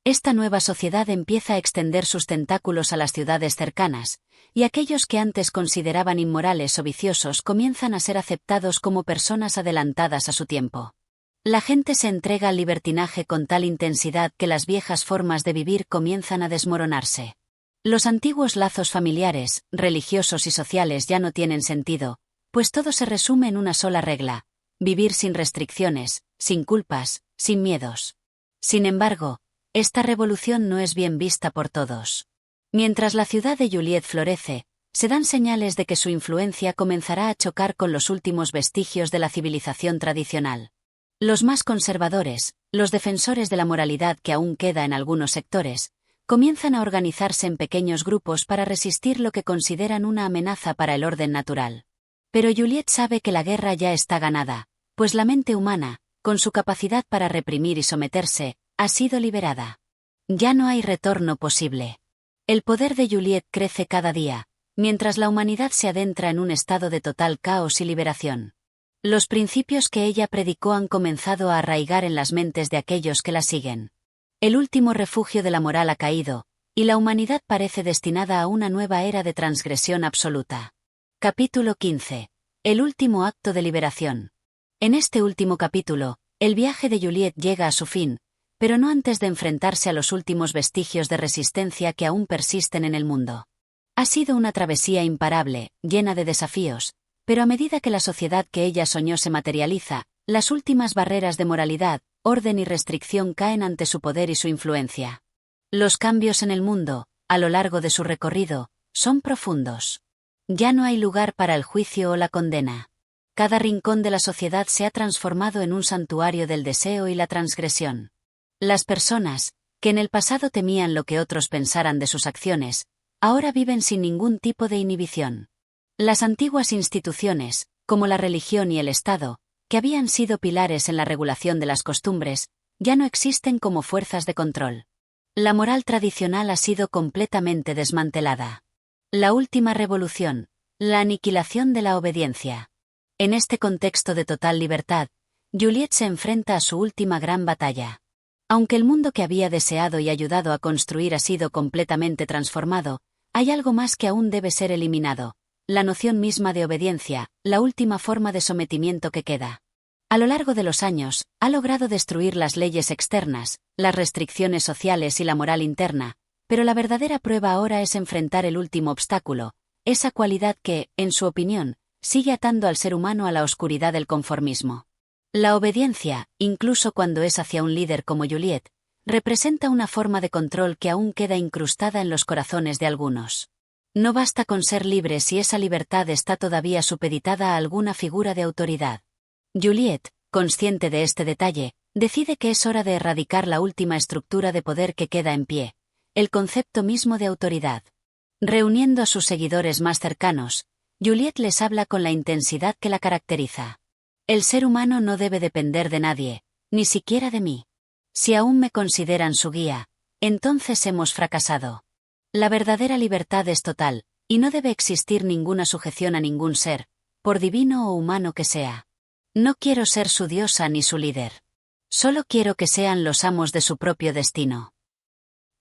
Esta nueva sociedad empieza a extender sus tentáculos a las ciudades cercanas, y aquellos que antes consideraban inmorales o viciosos comienzan a ser aceptados como personas adelantadas a su tiempo. La gente se entrega al libertinaje con tal intensidad que las viejas formas de vivir comienzan a desmoronarse. Los antiguos lazos familiares, religiosos y sociales ya no tienen sentido, pues todo se resume en una sola regla: vivir sin restricciones, sin culpas, sin miedos. Sin embargo, esta revolución no es bien vista por todos. Mientras la ciudad de Juliet florece, Se dan señales de que su influencia comenzará a chocar con los últimos vestigios de la civilización tradicional. Los más conservadores, los defensores de la moralidad que aún queda en algunos sectores, comienzan a organizarse en pequeños grupos para resistir lo que consideran una amenaza para el orden natural. Pero Juliet sabe que la guerra ya está ganada, pues la mente humana, con su capacidad para reprimir y someterse, ha sido liberada. Ya no hay retorno posible. El poder de Juliet crece cada día, mientras la humanidad se adentra en un estado de total caos y liberación. Los principios que ella predicó han comenzado a arraigar en las mentes de aquellos que la siguen. El último refugio de la moral ha caído, y la humanidad parece destinada a una nueva era de transgresión absoluta. Capítulo 15. El último acto de liberación. En este último capítulo, el viaje de Juliet llega a su fin, pero no antes de enfrentarse a los últimos vestigios de resistencia que aún persisten en el mundo. Ha sido una travesía imparable, llena de desafíos, pero a medida que la sociedad que ella soñó se materializa, las últimas barreras de moralidad, orden y restricción caen ante su poder y su influencia. Los cambios en el mundo, a lo largo de su recorrido, son profundos. Ya no hay lugar para el juicio o la condena. Cada rincón de la sociedad se ha transformado en un santuario del deseo y la transgresión. Las personas, que en el pasado temían lo que otros pensaran de sus acciones, ahora viven sin ningún tipo de inhibición. Las antiguas instituciones, como la religión y el Estado, que habían sido pilares en la regulación de las costumbres, ya no existen como fuerzas de control. La moral tradicional ha sido completamente desmantelada. La última revolución, la aniquilación de la obediencia. En este contexto de total libertad, Juliet se enfrenta a su última gran batalla. Aunque el mundo que había deseado y ayudado a construir ha sido completamente transformado, hay algo más que aún debe ser eliminado: la noción misma de obediencia, la última forma de sometimiento que queda. A lo largo de los años, ha logrado destruir las leyes externas, las restricciones sociales y la moral interna, pero la verdadera prueba ahora es enfrentar el último obstáculo, esa cualidad que, en su opinión, sigue atando al ser humano a la oscuridad del conformismo. La obediencia, incluso cuando es hacia un líder como Juliet, representa una forma de control que aún queda incrustada en los corazones de algunos. No basta con ser libre si esa libertad está todavía supeditada a alguna figura de autoridad. Juliet, consciente de este detalle, decide que es hora de erradicar la última estructura de poder que queda en pie, el concepto mismo de autoridad. Reuniendo a sus seguidores más cercanos, Juliet les habla con la intensidad que la caracteriza. El ser humano no debe depender de nadie, ni siquiera de mí. Si aún me consideran su guía, entonces hemos fracasado. La verdadera libertad es total, y no debe existir ninguna sujeción a ningún ser, por divino o humano que sea. No quiero ser su diosa ni su líder. Solo quiero que sean los amos de su propio destino.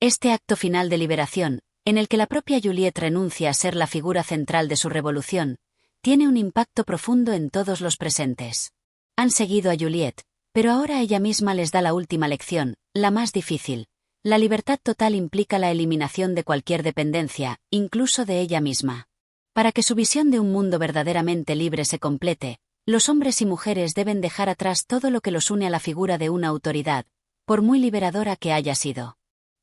Este acto final de liberación, en el que la propia Juliet renuncia a ser la figura central de su revolución, tiene un impacto profundo en todos los presentes. Han seguido a Juliet, pero ahora ella misma les da la última lección, la más difícil. La libertad total implica la eliminación de cualquier dependencia, incluso de ella misma. Para que su visión de un mundo verdaderamente libre se complete, los hombres y mujeres deben dejar atrás todo lo que los une a la figura de una autoridad, por muy liberadora que haya sido.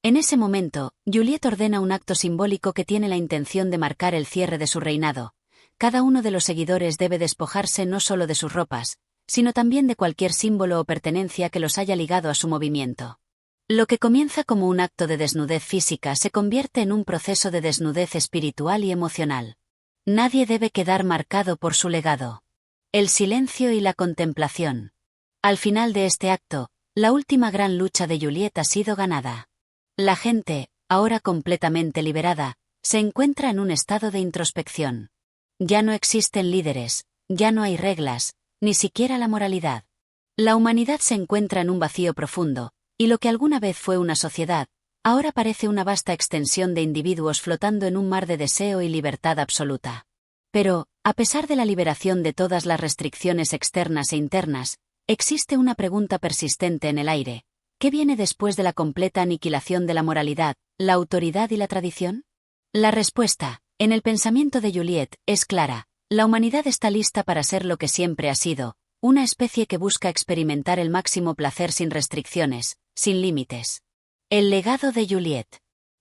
En ese momento, Juliet ordena un acto simbólico que tiene la intención de marcar el cierre de su reinado. Cada uno de los seguidores debe despojarse no solo de sus ropas, sino también de cualquier símbolo o pertenencia que los haya ligado a su movimiento. Lo que comienza como un acto de desnudez física se convierte en un proceso de desnudez espiritual y emocional. Nadie debe quedar marcado por su legado. El silencio y la contemplación. Al final de este acto, la última gran lucha de Juliet ha sido ganada. La gente, ahora completamente liberada, se encuentra en un estado de introspección. Ya no existen líderes, ya no hay reglas, ni siquiera la moralidad. La humanidad se encuentra en un vacío profundo, y lo que alguna vez fue una sociedad, ahora parece una vasta extensión de individuos flotando en un mar de deseo y libertad absoluta. Pero, a pesar de la liberación de todas las restricciones externas e internas, existe una pregunta persistente en el aire: ¿qué viene después de la completa aniquilación de la moralidad, la autoridad y la tradición? La respuesta, en el pensamiento de Juliet, es clara: la humanidad está lista para ser lo que siempre ha sido, una especie que busca experimentar el máximo placer sin restricciones, sin límites. El legado de Juliet.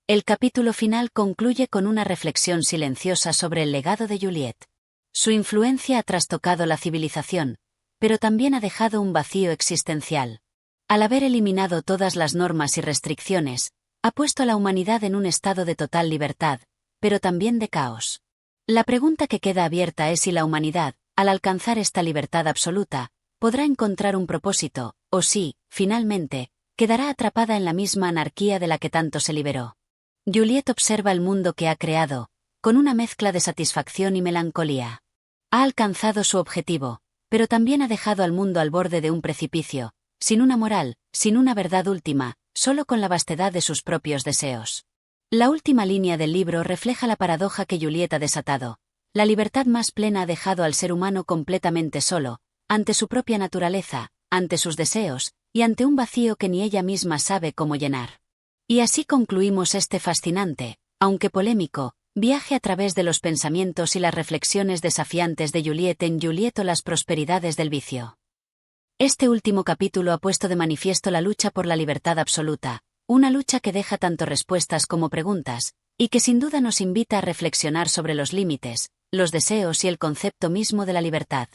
El capítulo final concluye con una reflexión silenciosa sobre el legado de Juliette. Su influencia ha trastocado la civilización, pero también ha dejado un vacío existencial. Al haber eliminado todas las normas y restricciones, ha puesto a la humanidad en un estado de total libertad, pero también de caos. La pregunta que queda abierta es si la humanidad, al alcanzar esta libertad absoluta, podrá encontrar un propósito, o si, finalmente, quedará atrapada en la misma anarquía de la que tanto se liberó. Juliette observa el mundo que ha creado, con una mezcla de satisfacción y melancolía. Ha alcanzado su objetivo, pero también ha dejado al mundo al borde de un precipicio, sin una moral, sin una verdad última, solo con la vastedad de sus propios deseos. La última línea del libro refleja la paradoja que Juliette ha desatado. La libertad más plena ha dejado al ser humano completamente solo, ante su propia naturaleza, ante sus deseos, y ante un vacío que ni ella misma sabe cómo llenar. Y así concluimos este fascinante, aunque polémico, viaje a través de los pensamientos y las reflexiones desafiantes de Juliette en Juliette o las prosperidades del vicio. Este último capítulo ha puesto de manifiesto la lucha por la libertad absoluta, una lucha que deja tanto respuestas como preguntas, y que sin duda nos invita a reflexionar sobre los límites, los deseos y el concepto mismo de la libertad.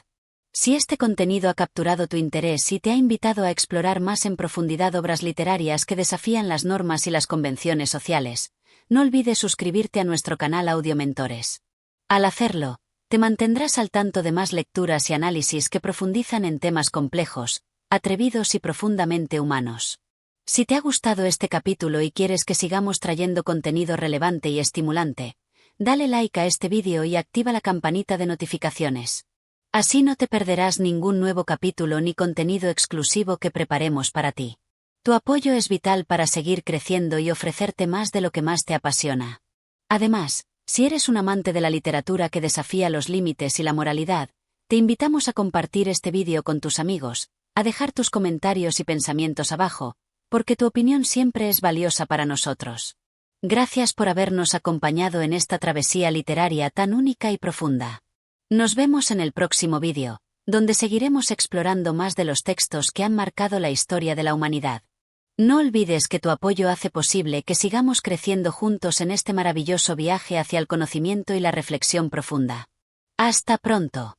Si este contenido ha capturado tu interés y te ha invitado a explorar más en profundidad obras literarias que desafían las normas y las convenciones sociales, no olvides suscribirte a nuestro canal Audiomentores. Al hacerlo, te mantendrás al tanto de más lecturas y análisis que profundizan en temas complejos, atrevidos y profundamente humanos. Si te ha gustado este capítulo y quieres que sigamos trayendo contenido relevante y estimulante, dale like a este vídeo y activa la campanita de notificaciones. Así no te perderás ningún nuevo capítulo ni contenido exclusivo que preparemos para ti. Tu apoyo es vital para seguir creciendo y ofrecerte más de lo que más te apasiona. Además, si eres un amante de la literatura que desafía los límites y la moralidad, te invitamos a compartir este vídeo con tus amigos, a dejar tus comentarios y pensamientos abajo, porque tu opinión siempre es valiosa para nosotros. Gracias por habernos acompañado en esta travesía literaria tan única y profunda. Nos vemos en el próximo vídeo, donde seguiremos explorando más de los textos que han marcado la historia de la humanidad. No olvides que tu apoyo hace posible que sigamos creciendo juntos en este maravilloso viaje hacia el conocimiento y la reflexión profunda. ¡Hasta pronto!